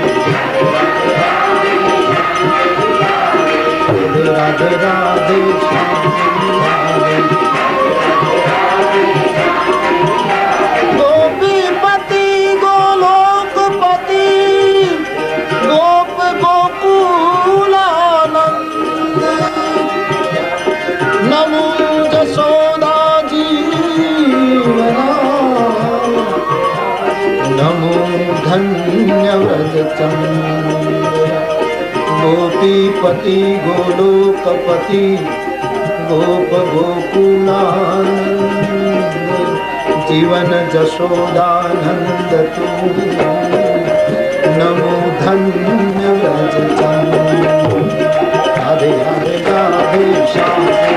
राधे राधे श्याम से मिला दे, गोपीपति गोलोकपति गोप गोकुलानंद, नमो जशोदा जीवना, नमो धन्य व्रज चंद्र, गोपीपति गोलोकपति गोप गोकुलानंद जीवन जशोदानंद तू नमो धन्य व्रज राधे राधे राधे श्याम राधे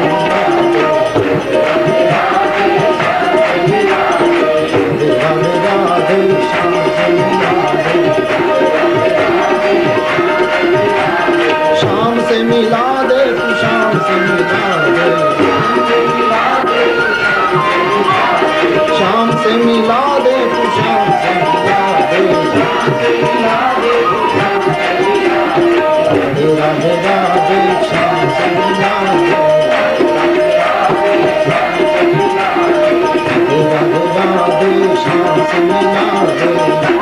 राधे राधे श्याम शाम से मिला दे तू शाम से मिला दे शाम से मिला दे तू शाम से मिला दे राधे राधे राधे शाम से मिला दे राधे राधे शाम से मिला दे राधे राधे शाम से मिला दे राधे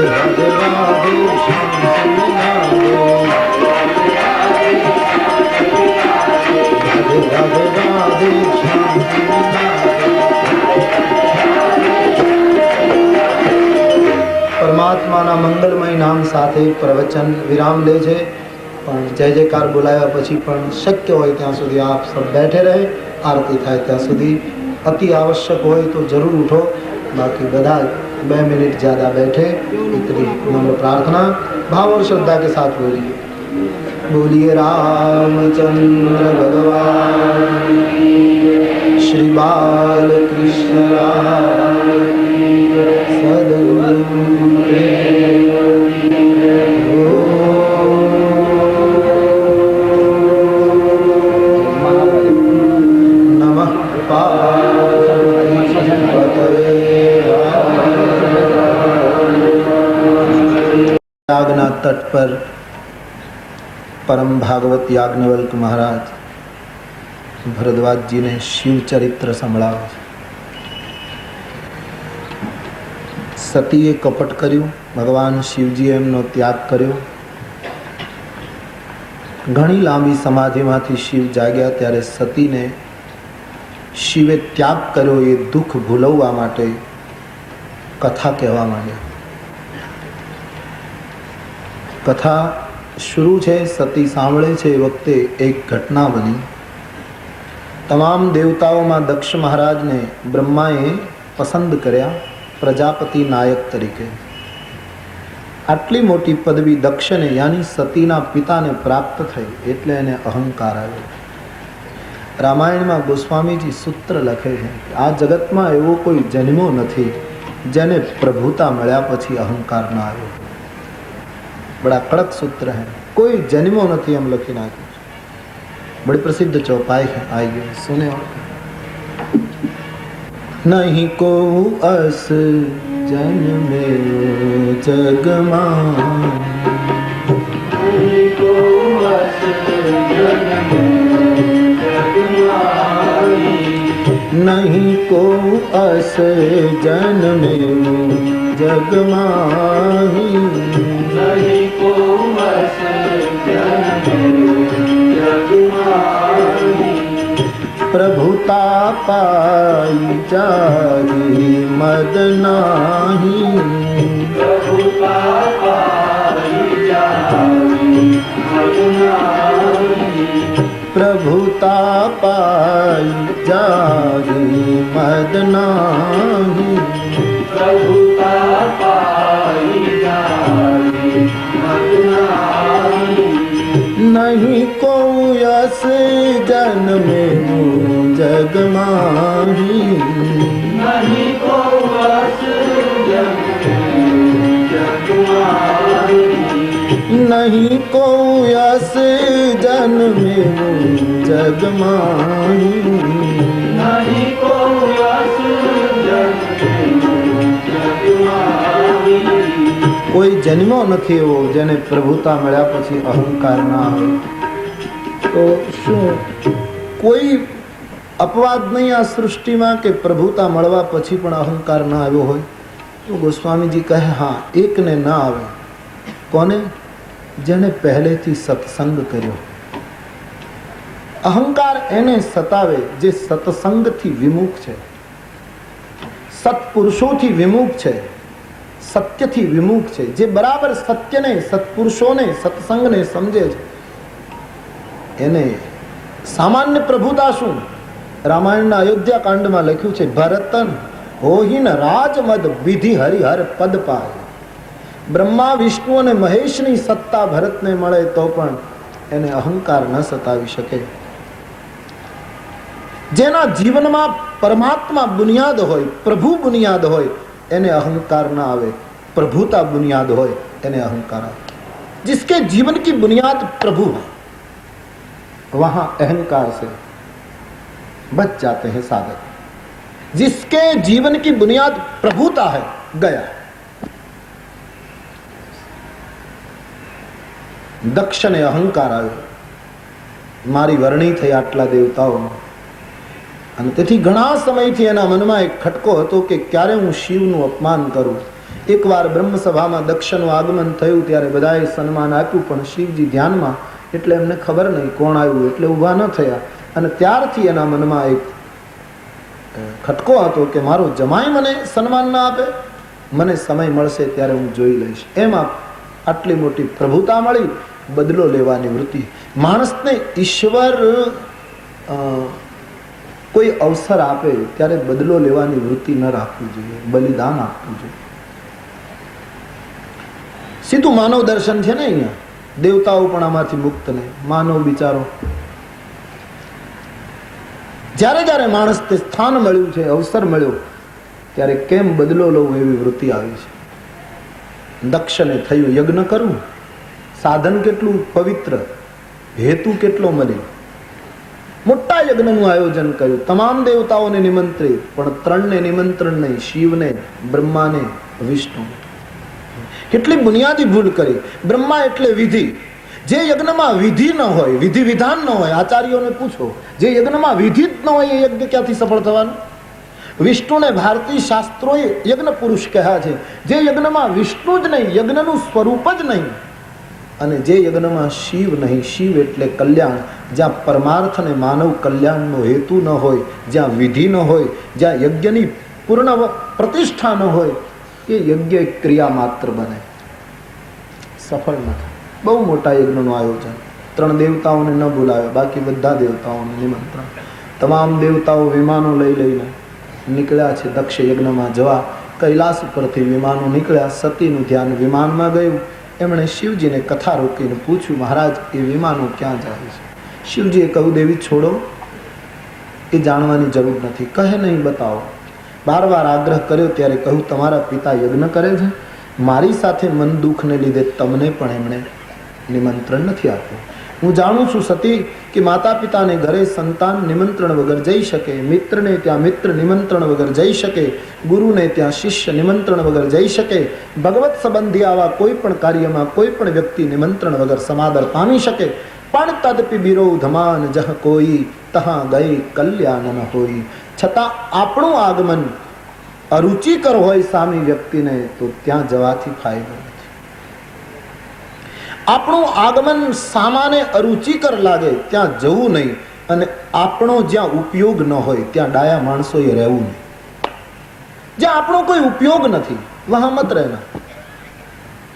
राधे राधे शाम से मिला दे। પરમાત્માના મંગલમય નામ સાથે પ્રવચન વિરામ લે છે, પણ જય જયકાર બોલાવ્યા પછી પણ શક્ય હોય ત્યાં સુધી આપ સબ બેઠે રહે, આરતી થાય ત્યાં સુધી અતિ આવશ્યક હોય તો જરૂર ઉઠો, બાકી બધા 2 मिनट ज़्यादा बैठे, इतनी नम्र प्रार्थना भाव और श्रद्धा के साथ बोलिए। बोलिए रामचंद्र भगवान श्री बाल कृष्ण नमः यागना तट पर परम भागवत याज्ञवल्क महाराज भरद्वाज जी ने शिव चरित्र संभळाव्યું છે। સતીએ કપટ કર્યું, ભગવાન શિવજીએ એમનો ત્યાગ કર્યો। ઘણી લાંબી સમાધિમાંથી શિવ જાગ્યા ત્યારે સતીને શિવે ત્યાગ કર્યો એ દુઃખ ભૂલવવા માટે કથા કહેવા માંડ્યા। कथा शुरू है, सती सांभळे छे ए वखते एक घटना बनी। तमाम देवताओं में दक्ष महाराज ने ब्रह्माए पसंद कर्या प्रजापति नायक तरीके। आटली मोटी पदवी दक्ष ने यानी सतीना पिता ने प्राप्त थई एटले एने अहंकार आव्यो। रामायण में गोस्वामी जी सूत्र लखे छे कि आ जगत में एवो कोई जन्मो नथी जेने प्रभुता मळ्या पछी अहंकार न आव्यो। बड़ा कड़क सूत्र है, कोई जन्मो नहीं हम लखी नाख्यु। बड़ी प्रसिद्ध चौपाई है, आइए सुने। नहीं को अस जन्मे जगमा नहीं को अस जन्मे जगमाही नहीं को अस जगमाही प्रभुता पाई जाहि मद नाही प्रभुता पाई जाहि मद नाही प्रभुता पाई जाहि मद नाही प्रभुता पाई जाहि मद नाही नहीं को यस जन्मे जग माही नहीं को यस जग माही नहीं को यस जन्मे जग माही नहीं को यस जग माही कोई जन्मो નથી એવો જેને પ્રભુતા મળ્યા પછી અહંકાર ના આવે। તો શું કોઈ અપવાદ નહીં આ સૃષ્ટિમાં કે પ્રભુતા મળવા પછી પણ અહંકાર ના આવ્યો હોય? તો ગોસ્વામીજી કહે હા, એકને ના આવે। કોને? જેને પહેલેથી સત્સંગ કર્યો। અહંકાર એને સતાવે જે સત્સંગથી વિમુખ છે, સત્પુરુષોથી વિમુખ છે, સત્યથી વિમુખ છે, જે બરાબર સત્યને, સત્પુરુષોને, સત્સંગને સમજે છે, એને સામાન્ય પ્રભુતા શું? રામાયણના અયોધ્યા કાંડમાં લખ્યું છે, ભરતન હોહીન રાજમદ વિધિ હરિહર પદ પાય. બ્રહ્મા, વિષ્ણુ અને મહેશની સત્તા ભરતને મળે તો પણ એને અહંકાર ન સતાવી શકે. જેના જીવનમાં પરમાત્મા બુનિયાદ હોય, પ્રભુ બુનિયાદ હોય, એને અહંકાર ના આવે. प्रभुता बुनियाद हो એને अहंकार આવે. जिसके जीवन की बुनियाद प्रभु है वहां अहंकार से बच जाते हैं साधक. जिसके जीवन की बुनियाद प्रभुता है गया. દક્ષને અહંકાર આવ્યો, મારી વરણી થઈ આટલા દેવતાઓમાં, અને તેથી ઘણા સમયથી એના મનમાં એક ખટકો હતો કે ક્યારે હું શિવનું અપમાન કરું. એકવાર બ્રહ્મસભામાં દક્ષનું આગમન થયું ત્યારે બધાએ સન્માન આપ્યું, પણ શિવજી ધ્યાનમાં એટલે એમને ખબર નહીં કોણ આવ્યું, એટલે ઊભા ન થયા. અને ત્યારથી એના મનમાં એક ખટકો હતો કે મારો જમાઈ મને સન્માન ના આપે, મને સમય મળશે ત્યારે હું જોઈ લઈશ. એમાં આટલી મોટી પ્રભુતા મળી, બદલો લેવાની વૃત્તિ. માણસને ઈશ્વર કોઈ અવસર આપે ત્યારે બદલો લેવાની વૃત્તિ ન રાખવી જોઈએ, બલિદાન આપવું જોઈએ. સીધું માનવ દર્શન છે ને અહીંયા. દેવતાઓ પણ આમાંથી મુક્ત નહીં, માનવ બિચારો. જ્યારે જ્યારે માણસને સ્થાન મળ્યું છે, અવસર મળ્યો, ત્યારે કેમ બદલો લઉં એવી વૃત્તિ આવી છે. દક્ષને થયું યજ્ઞ કરવું, સાધન કેટલું પવિત્ર, હેતુ કેટલો મળી. મોટા યજ્ઞનું આયોજન કર્યું, તમામ દેવતાઓને નિમંત્રિત, પણ ત્રણને નિમંત્રણ નહીં, શિવને, બ્રહ્માને, વિષ્ણુ. કેટલી બુનિયાદી ભૂલ કરી. બ્રહ્મા એટલે વિધિ. જે યજ્ઞમાં વિધિ ન હોય, વિધિ વિધાન ન હોય, આચાર્યોને પૂછો, જે યજ્ઞમાં વિધિ જ ન હોય એ યજ્ઞ ક્યાંથી સફળ થવાનું? વિષ્ણુને ભારતીય શાસ્ત્રોએ યજ્ઞ પુરુષ કહ્યા છે. જે યજ્ઞમાં વિષ્ણુ જ નહીં, યજ્ઞનું સ્વરૂપ જ નહીં, અને જે યજ્ઞમાં શિવ નહીં, શિવ એટલે કલ્યાણ, જ્યાં પરમાર્થ અને માનવ કલ્યાણનો હેતુ ન હોય, જ્યાં વિધિ ન હોય, જ્યાં યજ્ઞની પૂર્ણ પ્રતિષ્ઠા ન હોય, એ યજ્ઞ એક ક્રિયા માત્ર બને, સફળ ન થાય. બહુ મોટા યજ્ઞનું આયોજન, 3 દેવતાઓને ન બોલાવ્યા, બાકી બધા દેવતાઓને નિમંત્રણ. તમામ દેવતાઓ વિમાનો લઈ લઈને નીકળ્યા છે દક્ષ યજ્ઞમાં જવા. કૈલાસ ઉપરથી વિમાનો નીકળ્યા, સતીનું ધ્યાન વિમાનમાં ગયું. એમણે શિવજીને કથા રોકીને પૂછ્યું, મહારાજ એ વિમાનો ક્યાં જાય છે? શિવજીએ કહ્યું, દેવી છોડો, એ જાણવાની જરૂર નથી. કહે નહીં, બતાવો. બાર આગ્રહ કર્યો ત્યારે કહ્યું, તમારા પિતા યજ્ઞ કરે છે, મારી સાથે મન દુઃખને લીધે તમને પણ એમણે નિમંત્રણ નથી આપ્યું. હું જાણું છું સતી કે માતા પિતાને ઘરે સંતાન નિમંત્રણ વગર જઈ શકે, મિત્રને ત્યાં મિત્ર નિમંત્રણ વગર જઈ શકે, ગુરુને ત્યાં શિષ્ય નિમંત્રણ વગર જઈ શકે, ભગવત સંબંધી આવા કોઈ પણ કાર્યમાં કોઈ પણ વ્યક્તિ નિમંત્રણ વગર સમાદર પામી શકે. પણ તદપી વિરોધમાન જહ કોઈ તહા ગઈ કલ્યાણ ન હોય. છતાં આપણું આગમન અરુચિકર હોય સામી વ્યક્તિને તો ત્યાં જવાથી ફાયદો નથી. આપણું આગમન સામાને અરુચિકર લાગે ત્યાં જવું નહીં, અને આપણો જ્યાં ઉપયોગ ન હોય ત્યાં ડાયા માણસોએ રહેવું નહીં. જ્યાં આપણો કોઈ ઉપયોગ નથી વહાં મત રહેના,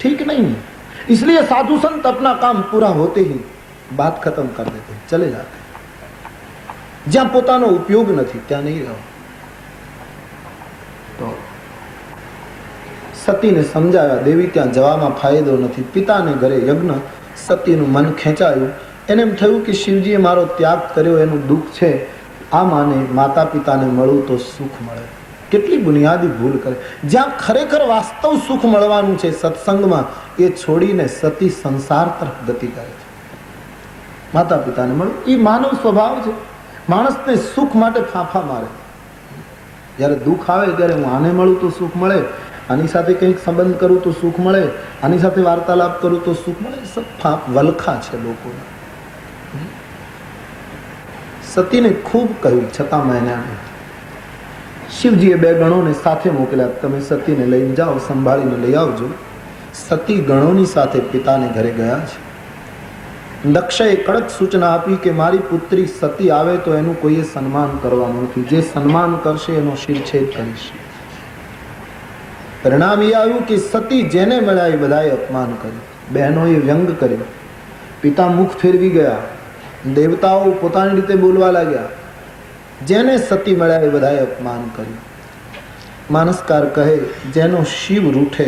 ठीक नहीं है. इसलिए साधु संत अपना काम पूरा होते ही बात खत्म कर देते हैं, चले जाते हैं. જ્યાં પોતાનો ઉપયોગ નથી ત્યાં નહીં રહો. તો સતીને સમજાવ્યા, દેવી ત્યાં જવામાં ફાયદો નથી. પિતાને ઘરે યજ્ઞ, સતીનું મન ખેંચાયું. એને એમ થયું કે શિવજીએ મારો ત્યાગ કર્યો એનું દુઃખ છે, આ માને માતા પિતાને મળવું તો સુખ મળે. કેટલી બુનિયાદી ભૂલ કરે. જ્યાં ખરેખર વાસ્તવ સુખ મળવાનું છે સત્સંગમાં, એ છોડીને સતી સંસાર તરફ ગતિ કરે છે. માતા પિતાને મળવું એ માનવ સ્વભાવ છે. માણસને સુખ માટે ફાંફા મારે. જ્યારે દુઃખ આવે ત્યારે હું આને મળું તો સુખ મળે, આની સાથે કંઈક સંબંધ કરું તો સુખ મળે, આની સાથે વાર્તાલાપ કરું તો સુખ મળે. સબ ફાંપ વલખા છે લોકોને. સતીને ખૂબ કહ્યું, છતાં મેં શિવજીએ 2 ગણોને સાથે મોકલ્યા, તમે સતીને લઈને જાઓ, સંભાળીને લઈ આવજો. સતી ગણોની સાથે પિતાને ઘરે ગયા છે. દક્ષએ કડક સૂચના આપી કે મારી પુત્રી સતી આવે તો એનું કોઈએ સન્માન કરવાનું નથી. જે સન્માન કરશે એનો શિરછેદ કરીશ. પરિણામ એ આવ્યું કે સતી જેને મળ્યા એ બધાએ અપમાન કર્યું, બહેનોએ વ્યંગ કર્યો, પિતા મુખ ફેરવી ગયા, દેવતાઓ પોતાની રીતે બોલવા લાગ્યા. જેને સતી મળ્યા એ બધાએ અપમાન કર્યું. માનસકાર કહે જેનો શિવ રૂઠે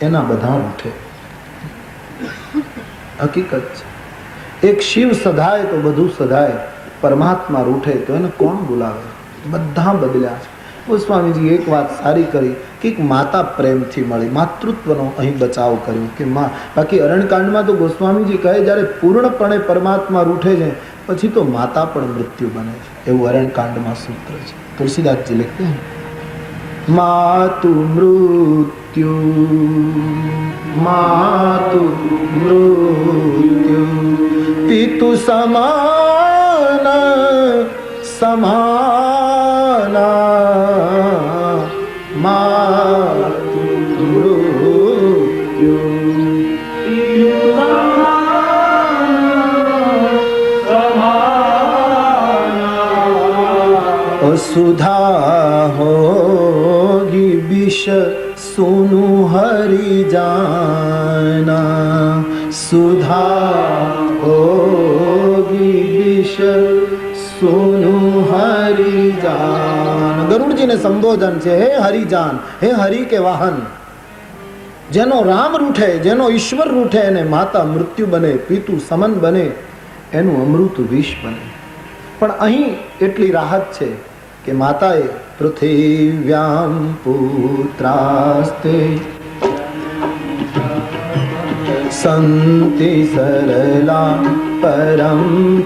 એના બધા રૂઠે. હકીકત છે. એક શિવ સધાય તો બધું સધાય, પરમાત્મા રૂઠે તો એને કોણ બોલાવે? બધા બદલ્યા છે. ગોસ્વામીજી એક વાત સારી કરી કે માતા પ્રેમથી મળી, માતૃત્વનો અહીં બચાવ કર્યો કે માં. બાકી અરણ્યકાંડમાં તો ગોસ્વામીજી કહે જ્યારે પૂર્ણપણે પરમાત્મા રૂઠે છે પછી તો માતા પણ મૃત્યુ બને છે, એવું અરણ્યકાંડમાં સૂત્ર છે. તુલસીદાસજી લખતે હૈ માતુ મૃત્યુ માતુ મૃત્યુ પિતુ સમાન સમાના માતુ મૃત્યુ सुधा होगी विष सुनु हरि जाना, सुधा होगी विष सुनु हरि जान. ગરુડજીને સંબોધન છે, હે હરિજાન, હે હરિ કે વાહન. જેનો રામ રૂઠે, જેનો ઈશ્વર રૂઠે એને માતા મૃત્યુ બને, પિતુ સમન બને, એનું અમૃત વિષ બને. પણ અહીં એટલી રાહત છે કે માતાએ પૃથિવ્યામ પુત્રાસ્તે સંતિ સરલા પરમ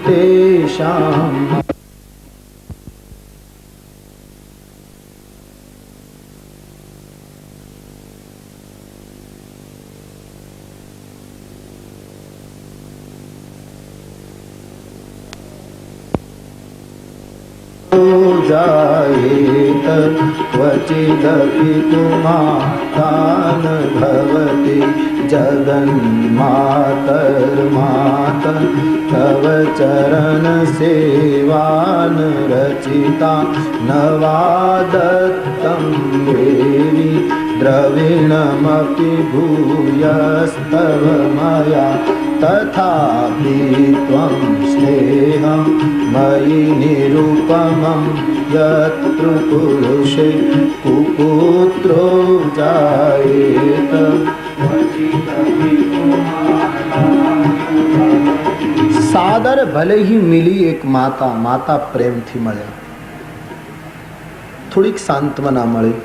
તેષામ. जायेत क्वचिदपि तुमातान भवति जगन्मातर्मात तव चरण सेवान रचिता नवादत्तं देवी द्रविणमपि भूयस्तव मया तथापि त्वं स्नेहं मयि निरुपमं यत्र पुरुषे कुपुत्रो जायेत. सादर भले ही मिली एक माता, माता प्रेमથી મળ્યા, થોડીક સાંત્વના મળી.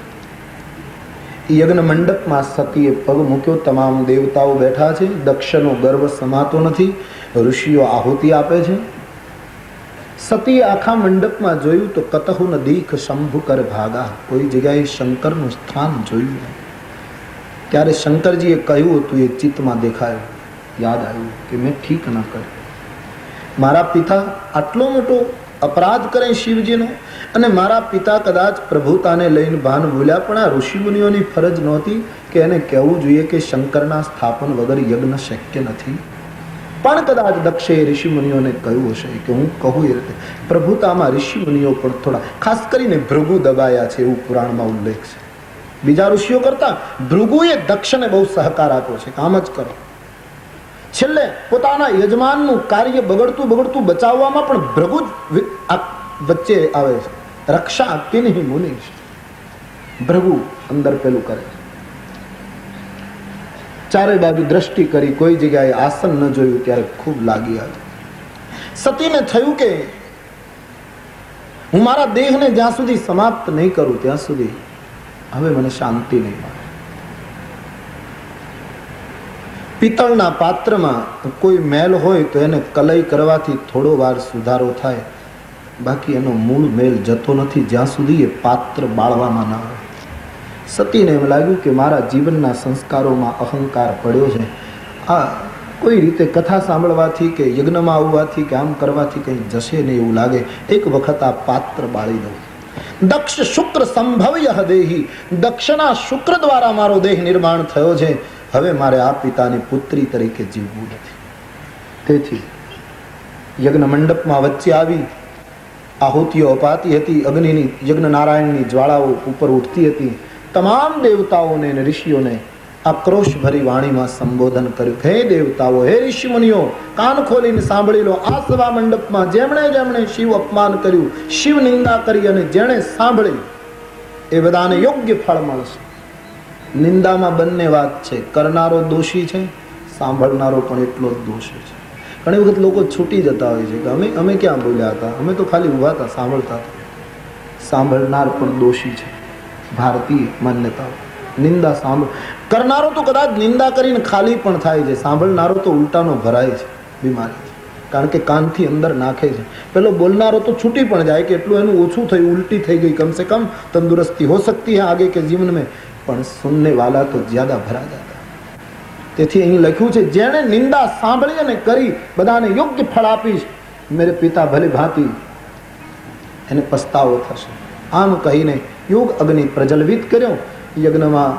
યજ્ઞ મંડપમાં સતીએ પગ મૂક્યો, તમામ દેવતાઓ બેઠા છે, દક્ષનો ગર્વ સમાતો નથી, ઋષિઓ આહુતિ આપે છે. સતીએ આખા મંડપમાં જોયું તો કતહુ ન દીખ શંભુ કર ભાગા, કોઈ જગ્યાએ શંકરનું સ્થાન જોયું નહીં. ત્યારે શંકરજીએ કહ્યું હતું એ ચિત્તમાં દેખાયું, યાદ આવ્યું કે મેં ઠીક ન કર્યું. મારા પિતા આટલો મોટો અપરાધ કરે શિવજીનો, અને મારા પિતા કદાચ પ્રભુતાને લઈને ભાન ભૂલ્યા, પણ આ ઋષિમુનિઓની ફરજ નહોતી કે એને કહેવું જોઈએ કે શંકરના સ્થાપન વગર યજ્ઞ શક્ય નથી. પણ કદાચ દક્ષે ઋષિમુનિઓને કહ્યું હશે કે હું કહું એ રીતે. પ્રભુતામાં ઋષિમુનિઓ પણ થોડા, ખાસ કરીને ભૃગુ દબાયા છે એવું પુરાણમાં ઉલ્લેખ છે. બીજા ઋષિઓ કરતા ભૃગુએ દક્ષને બહુ સહકાર આપ્યો છે, કામ જ કરો. છેલ્લે પોતાના યજમાનનું કાર્ય બગડતું બચાવવામાં પણ ભૃગુ જ વચ્ચે આવે છે. રક્ષા કિન્હી મુનિ, ભૃગુ અંદર પેલું કરે છે. ચારે બાજુ દ્રષ્ટિ કરી, કોઈ જગ્યાએ આસન ન જોયું ત્યારે ખૂબ લાગી આવી. સતીને થયું કે હું મારા દેહને જ્યાં સુધી સમાપ્ત નહીં કરું ત્યાં સુધી હવે મને શાંતિ નહીં મળે. પિત્તળના પાત્રમાં કોઈ મેલ હોય તો એને કલઈ કરવાથી થોડો વાર સુધારો થાય, બાકી એનો મૂળ મેલ જતો નથી જ્યાં સુધી એ પાત્ર બાળવામાં ના આવે. સતીને એમ લાગ્યું કે મારા જીવનના સંસ્કારોમાં અહંકાર પડ્યો છે, આ કોઈ રીતે કથા સાંભળવાથી કે યજ્ઞમાં આવવાથી કે આમ કરવાથી કંઈ જશે નહીં એવું લાગે. એક વખત આ પાત્ર બાળી દઉં. દક્ષ શુક્ર સંભવ્ય દેહી, દક્ષના શુક્ર દ્વારા મારો દેહ નિર્માણ થયો છે. હવે મારે આ પિતાની પુત્રી તરીકે જીવવું નથી. તેથી યજ્ઞ મંડપમાં વચ્ચે આવી આહુતિઓ અપાતી હતી, અગ્નિની યજ્ઞ નારાયણની જ્વાળાઓ ઉપર ઉઠતી હતી. તમામ દેવતાઓને અને ઋષિઓને આક્રોશ ભરી વાણીમાં સંબોધન કર્યું. હે દેવતાઓ, હે ઋષિ મુનિઓ, કાન ખોલીને સાંભળી લો. આ સભા મંડપમાં જેમણે જેમણે શિવ અપમાન કર્યું, શિવ નિંદા કરી અને જેણે સાંભળી એ બધાને યોગ્ય ફળ મળશે. નિંદામાં બંને વાત છે, કરનારો દોષી છે, સાંભળનારો પણ એટલો જ દોષી છે. ઘણી વખત લોકો છૂટી જતા હોય છે કે અમે ક્યાં બોલ્યા હતા, અમે તો ખાલી ઊભા હતા, સાંભળતા હતા. સાંભળનાર પણ દોષી છે. ભારતીય માન્યતાઓ નિંદા કરનારો તો કદાચ નિંદા કરીને ખાલી પણ થાય છે, સાંભળનારો તો ઉલટાનો ભરાય છે, બીમારી છે. કારણ કે કાનથી અંદર નાખે છે. પેલો બોલનારો તો છૂટી પણ જાય કે એટલું એનું ઓછું થયું, ઉલટી થઈ ગઈ, કમ સે કમ તંદુરસ્તી હો सकती है आगे के जीवन में, પણ સુનને વાલા તો જ્યાદા ભરા જાતા. તેથી અહીં લખ્યું છે, જેણે નિંદા સાંભળી અને કરી બધાને યોગ્ય ફળ આપીશ, મેરે પિતા ભલે ભાંતિ એને પસ્તાવો થશે. આમ કહીને યોગ અગ્નિ પ્રજ્વલિત કર્યો. યજ્ઞમાં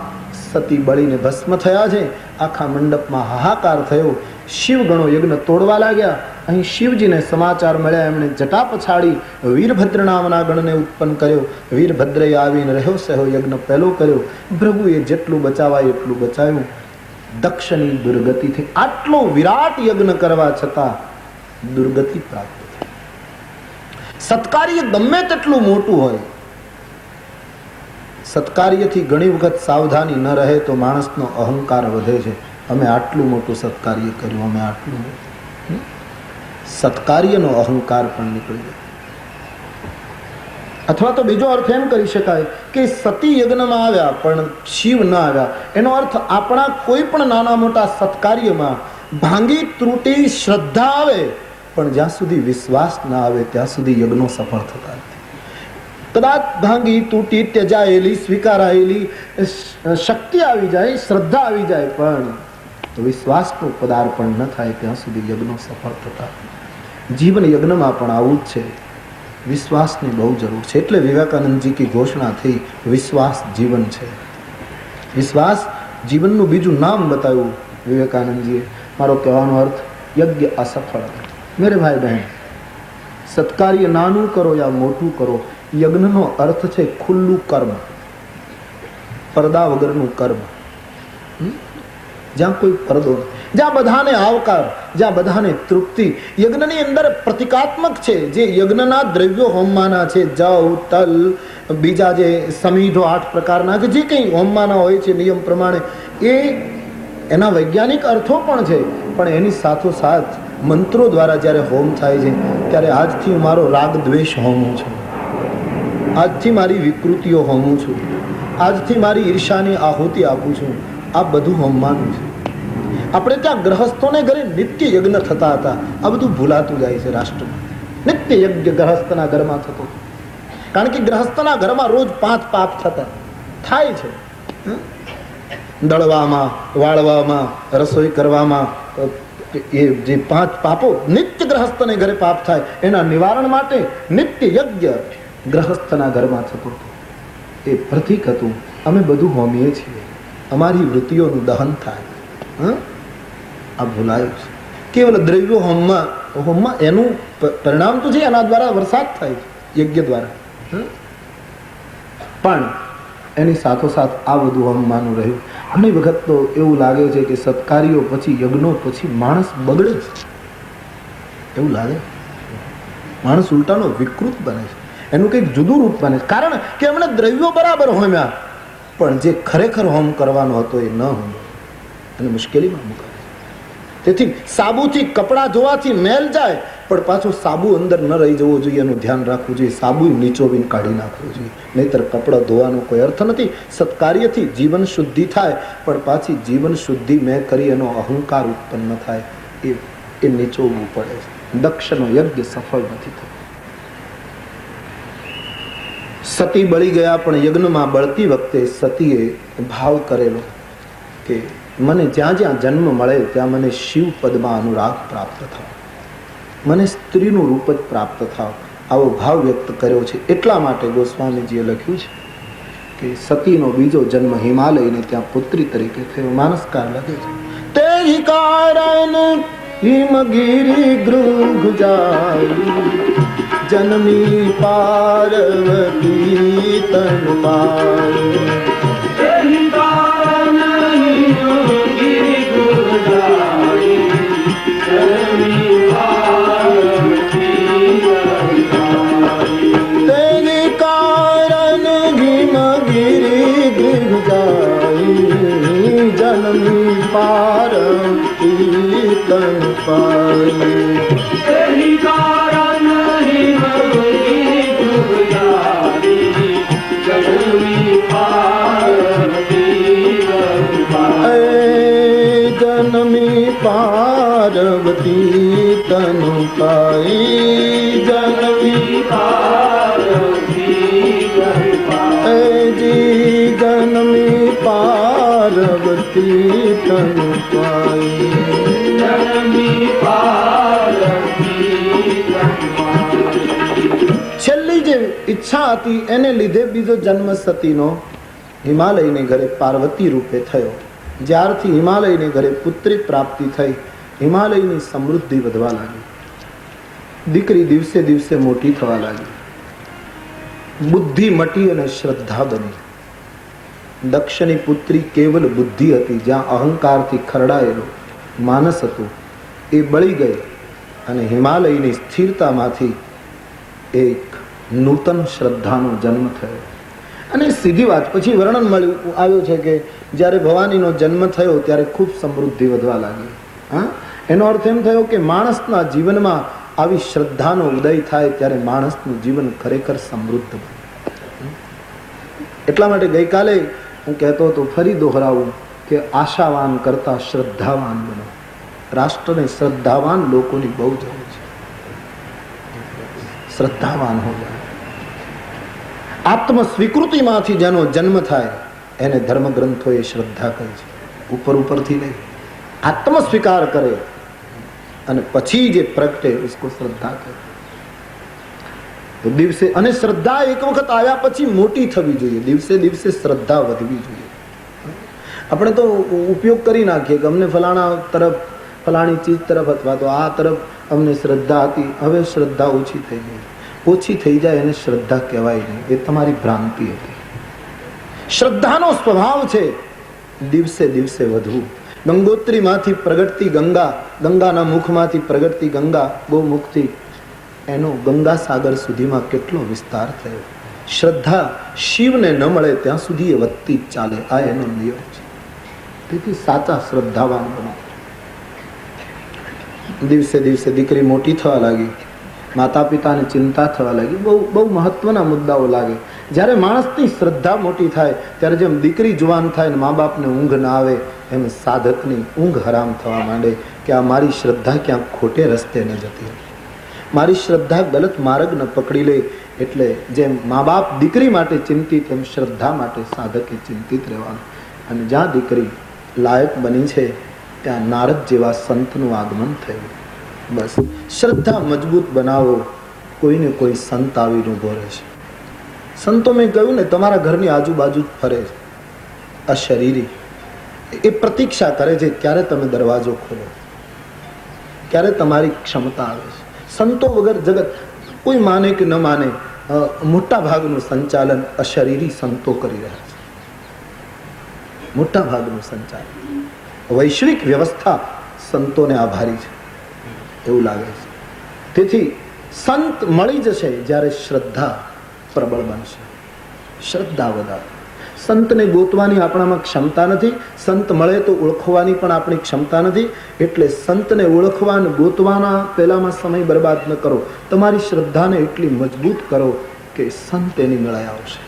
સતી બળીને ભસ્મ થયા છે. આખા મંડપમાં હાહાકાર થયો. શિવગણો યજ્ઞ તોડવા લાગ્યા. અહીં શિવજીને સમાચાર મળ્યા. એમણે જટા પછાડી વીરભદ્ર નામના ગણને ઉત્પન્ન કર્યો. વીરભદ્રએ આવીને રહ્યો સહો યજ્ઞ પહેલો કર્યો. પ્રભુએ જેટલું બચાવાય એટલું બચાવ્યું. દક્ષની દુર્ગતિથી આટલો વિરાટ યજ્ઞ કરવા છતાં દુર્ગતિ પ્રાપ્ત થઈ. સત્કાર્ય ગમે તેટલું મોટું હોય, સત્કાર્યથી ઘણી વખત સાવધાની ન રહે તો માણસનો અહંકાર વધે છે. અમે આટલું મોટું સત્કાર્ય કર્યું, અમે આટલું સત્કાર્યનો અહંકાર પણ નીકળી જાય. અથવા તો બીજો અર્થ એમ કરી શકાય કે સતી યજ્ઞમાં આવ્યા પણ શિવ ન આવ્યા. એનો અર્થ આપણા કોઈ પણ નાના મોટા સત્કાર્યમાં ભાંગી ત્રુટી શ્રદ્ધા આવે પણ જ્યાં સુધી વિશ્વાસ ના આવે ત્યાં સુધી યજ્ઞો સફળ થતા નથી. કદાચ ભાંગી તૂટી ત્યજાયેલી સ્વીકારાયેલી શક્તિ આવી જાય, શ્રદ્ધા આવી જાય, પણ વિશ્વાસનું પદાર્પણ ન થાય ત્યાં સુધી યજ્ઞો સફળ થતા. જીવન યજ્ઞમાં પણ આવું જ છે. વિશ્વાસની બહુ જરૂર છે. એટલે વિવેકાનંદજી કી ઘોષણા થઈ, વિશ્વાસ જીવન છે. વિશ્વાસ જીવનનું બીજું નામ બતાવ્યું વિવેકાનંદજીએ. મારો કહેવાનો અર્થ, યજ્ઞ અસફળ. મેરે ભાઈ બહેન, સત્કાર્ય નાનું કરો યા મોટું કરો, યજ્ઞનો અર્થ છે ખુલ્લું કર્મ, પડદા વગરનું કર્મ. જ્યાં કોઈ પડદો, જ્યાં બધાને આવકાર, જ્યાં બધાને તૃપ્તિ. યજ્ઞની અંદર પ્રતિકાત્મક છે. જે યજ્ઞના દ્રવ્યો હોમવાના છે, જવ, તલ, બીજા જે સમીઢો 8 પ્રકારના કે જે કંઈ હોમવાના હોય છે નિયમ પ્રમાણે, એ એના વૈજ્ઞાનિક અર્થો પણ છે. પણ એની સાથોસાથ મંત્રો દ્વારા જ્યારે હોમ થાય છે ત્યારે આજથી હું મારો રાગ દ્વેષ હોમું છું, આજથી મારી વિકૃતિઓ હોમું છું, આજથી મારી ઈર્ષાની આહુતિ આપું છું. આ બધું હોમવાનું છે. આપણે ત્યાં ગ્રહસ્થોને ઘરે નિત્ય યજ્ઞ થતા હતા. આ બધું ભૂલાતું જાય છે રાષ્ટ્રમાં. નિત્ય યજ્ઞ ગ્રહસ્થના ઘરમાં થતો, કારણ કે ગ્રહસ્થના ઘરમાં રોજ 5 પાપ થતા થાય છે. દળવામાં, વાળવામાં, રસોઈ કરવામાં, એ જે 5 પાપો નિત્ય ગ્રહસ્થને ઘરે પાપ થાય એના નિવારણ માટે નિત્ય યજ્ઞ ગ્રહસ્થના ઘરમાં થતો. એ પ્રતીક હતું. અમે બધું હોમીએ છીએ, અમારી વૃત્તિઓનું દહન થાય. આ ભૂલાયું છે. કેવલ દ્રવ્યો હોમમાં એનું પરિણામ તો છે, એના દ્વારા વરસાદ થાય છે, યજ્ઞ દ્વારા. પણ એની સાથોસાથ આ બધું હોમવાનું રહ્યું. ઘણી વખત તો એવું લાગે છે કે સત્કાર્યો પછી, યજ્ઞો પછી માણસ બગડે છે, એવું લાગે. માણસ ઉલટાનો વિકૃત બને છે, એનું કંઈક જુદું રૂપ બને છે. કારણ કે એમણે દ્રવ્યો બરાબર હોમ્યા પણ જે ખરેખર હોમ કરવાનો હતો એ ન હોમ, અને મુશ્કેલીમાં મુકાય. તેથી સાબુથી કપડાં ધોવાથી મેલ જાય પણ પાછો સાબુ અંદર ન રહી જવો જોઈએ, એનું ધ્યાન રાખવું જોઈએ. સાબુ નીચોવીને કાઢી નાખવું જોઈએ, નહીતર કપડાં ધોવાનો કોઈ અર્થ નથી. સત્કાર્યથી જીવન શુદ્ધિ થાય પણ પાછી જીવન શુદ્ધિ મેં કરી એનો અહંકાર ઉત્પન્ન થાય, એ નીચોવવું પડે છે. દક્ષનો યજ્ઞ સફળ નથી થતો. સતી બળી ગયા પણ યજ્ઞમાં બળતી વખતે સતીએ ભાવ કરેલો કે મને જ્યાં જ્યાં જન્મ મળે ત્યાં મને શિવ પદમાં અનુરાગ પ્રાપ્ત થાય, મને સ્ત્રીનું રૂપ જ પ્રાપ્ત થાય, આવો ભાવ વ્યક્ત કર્યો છે. એટલા માટે ગોસ્વામીજીએ લખ્યું છે કે સતીનો બીજો જન્મ હિમાલયને ત્યાં પુત્રી તરીકે થયો. માનસકાર લખે છે, તે કારણ હિમગીરી ગૃહ જાય જન્મી પાર્વતી તન પાર પાર્વતી તન પાઈ તેની કારણ હિમવતી તુજારી જગવી પાર્વતી તન પાઈ જનમી પાર્વતી તન પાઈ જનમી પાર્વતી તન પાઈ જી જનમી પાર્વતી તન પાઈ જનમી પાર્વતી તન પાઈ છેલ્લી જે ઈચ્છા હતી એને લીધે બીજો જન્મ સતીનો હિમાલયને ઘરે પાર્વતી રૂપે થયો. જ્યારથી હિમાલયને ઘરે પુત્રી પ્રાપ્તિ થઈ, હિમાલયની સમૃદ્ધિ વધવા લાગી. દીકરી દિવસે દિવસે મોટી થવા લાગી. બુદ્ધિ મટી અને શ્રદ્ધા બની. દક્ષની પુત્રી કેવલ બુદ્ધિ હતી, જ્યાં અહંકારથી ખરડાયેલો માનસ હતું એ બળી ગઈ અને હિમાલયની સ્થિરતામાંથી એક નૂતન શ્રદ્ધાનો જન્મ થયો. અને સીધી વાત પછી વર્ણન મળ્યું આવ્યું છે કે જ્યારે ભવાનીનો જન્મ થયો ત્યારે ખૂબ સમૃદ્ધિ વધવા લાગી. હા, એનો અર્થ એમ થયો કે માણસના જીવનમાં આવી શ્રદ્ધાનો ઉદય થાય ત્યારે માણસનું જીવન ખરેખર સમૃદ્ધ બને. એટલા માટે ગઈકાલે હું કહેતો હતો, ફરી દોહરાવું કે આશાવાન કરતા શ્રદ્ધાવાન બનો. રાષ્ટ્રને શ્રદ્ધાવાન લોકોની બહુ જરૂર છે. શ્રદ્ધાવાન હો જાય. આત્મ સ્વીકૃતિમાંથી જેનો જન્મ થાય એને ધર્મ ગ્રંથોએ શ્રદ્ધા કહી છે. ઉપર ઉપરથી નહીં, આત્મ સ્વીકાર કરે અને પછી જે પ્રગટે उसको શ્રદ્ધા કહે. તો દિવસે અને શ્રદ્ધા એક વખત આવ્યા પછી મોટી થવી જોઈએ. દિવસે દિવસે શ્રદ્ધા વધવી જોઈએ. આપણે તો ઉપયોગ કરી નાખીએ કે અમને ફલાણા તરફ, ફલાણી ચીજ તરફ અથવા તો આ તરફ અમને શ્રદ્ધા હતી, હવે શ્રદ્ધા ઓછી થઈ ગઈ. ઓછી થઈ જાય એને શ્રદ્ધા કહેવાય નહીં, એ તમારી ભ્રાંતિ હતી. શ્રદ્ધાનો સ્વભાવ છે દિવસે દિવસે વધવું. ગંગોત્રીમાંથી પ્રગટતી ગંગા, ગંગાના મુખમાંથી પ્રગટતી ગંગા, ગોમુખથી એનો ગંગા સાગર સુધીમાં કેટલો વિસ્તાર થયો. શ્રદ્ધા શિવને ન મળે ત્યાં સુધી એ વધતી જ ચાલે. આ એનો નિયમ છે. તેથી સાચા શ્રદ્ધાવાન બનો. દિવસે દિવસે દીકરી મોટી થવા લાગી, માતા પિતાને ચિંતા થવા લાગી. બહુ બહુ મહત્વના મુદ્દાઓ લાગે. જ્યારે માણસની શ્રદ્ધા મોટી થાય ત્યારે જેમ દીકરી જુવાન થાય ને મા બાપને ઊંઘ ના આવે, એમ સાધકની ઊંઘ હરામ થવા માંડે કે આ મારી શ્રદ્ધા ક્યાંક ખોટે રસ્તે ન જતી, મારી શ્રદ્ધા ગલત માર્ગ ન પકડી લે. એટલે જેમ મા બાપ દીકરી માટે ચિંતિત, એમ શ્રદ્ધા માટે સાધકે ચિંતિત રહેવાનું. અને જ્યાં દીકરી લાયક બની છે ત્યાં નારદ જેવા સંતનું આગમન થયું. બસ શ્રદ્ધા મજબૂત બનાવો, કોઈને કોઈ સંત આવીને ઉભો રહેશે. સંતો મેં કહ્યું ને, તમારા ઘરની આજુબાજુ જ ફરે છે. અશરીરી એ પ્રતીક્ષા કરે છે ક્યારે તમે દરવાજો ખોલો, ક્યારે તમારી ક્ષમતા આવે છે. સંતો વગર જગત કોઈ માને કે ન માને, મોટા ભાગનું સંચાલન અશરીરી સંતો કરી રહ્યા છે. મોટા ભાગનું સંચાલન, વૈશ્વિક વ્યવસ્થા સંતોને આભારી છે એવું લાગે છે. તેથી સંત મળી જશે જ્યારે શ્રદ્ધા પ્રબળ બનશે. શ્રદ્ધા વધારે. સંતને ગોતવાની આપણામાં ક્ષમતા નથી, સંત મળે તો ઓળખવાની પણ આપણી ક્ષમતા નથી. એટલે સંતને ઓળખવા અને ગોતવાના પહેલામાં સમય બરબાદ ન કરો. તમારી શ્રદ્ધાને એટલી મજબૂત કરો કે સંત એની મેળે આવશે.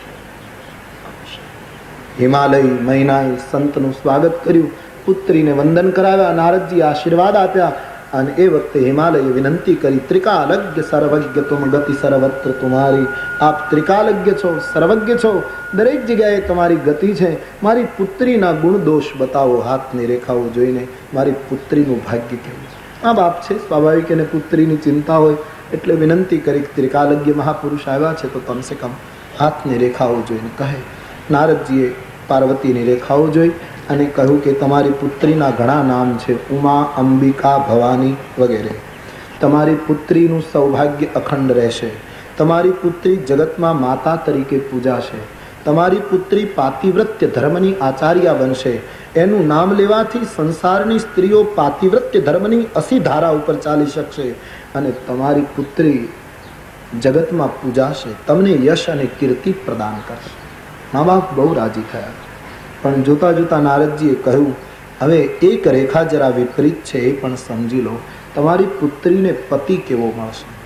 હિમાલય મહિનાએ સંતનું સ્વાગત કર્યું, પુત્રીને વંદન કરાવ્યા, નારદજી આશીર્વાદ આપ્યા. અને એ વખતે હિમાલયે વિનંતી કરી, ત્રિકાલજ્ઞ સર્વજ્ઞ તુમ ગતિ સર્વત્ર તુમારી. આપ ત્રિકાલજ્ઞ છો, સર્વજ્ઞ છો, દરેક જગ્યાએ તમારી ગતિ છે. મારી પુત્રીના ગુણ દોષ બતાવો. હાથની રેખાઓ જોઈને મારી પુત્રીનું ભાગ્ય કેવું છે. આ બાપ છે, સ્વાભાવિક એને પુત્રીની ચિંતા હોય એટલે વિનંતી કરી. ત્રિકાલજ્ઞ મહાપુરુષ આવ્યા છે તો કમસે કમ હાથની રેખાઓ જોઈને કહે. નારદજીએ પાર્વતીની રેખાઓ જોઈ અને કહ્યું કે તમારી પુત્રીના ઘણા નામ છે, ઉમા, અંબિકા, ભવાની વગેરે. તમારી પુત્રીનું સૌભાગ્ય અખંડ રહેશે. તમારી પુત્રી જગતમાં માતા તરીકે પૂજાશે. તમારી પુત્રી પાતિવ્રત્ય ધર્મની આચાર્યા બનશે. એનું નામ લેવાથી સંસારની સ્ત્રીઓ પાતિવ્રત્ય ધર્મની અસી ધારા ઉપર ચાલી શકશે. અને તમારી પુત્રી જગતમાં પૂજાશે, તમને યશ અને કીર્તિ પ્રદાન કરશે. મા બાપ બહુ રાજી થયા. પણ જોતા જોતા નારદજીએ કહ્યું, હવે એક રેખા જરા વિપરીત છે, એ પણ સમજી લો. તમારી પુત્રીને પતિ કેવો મળશે?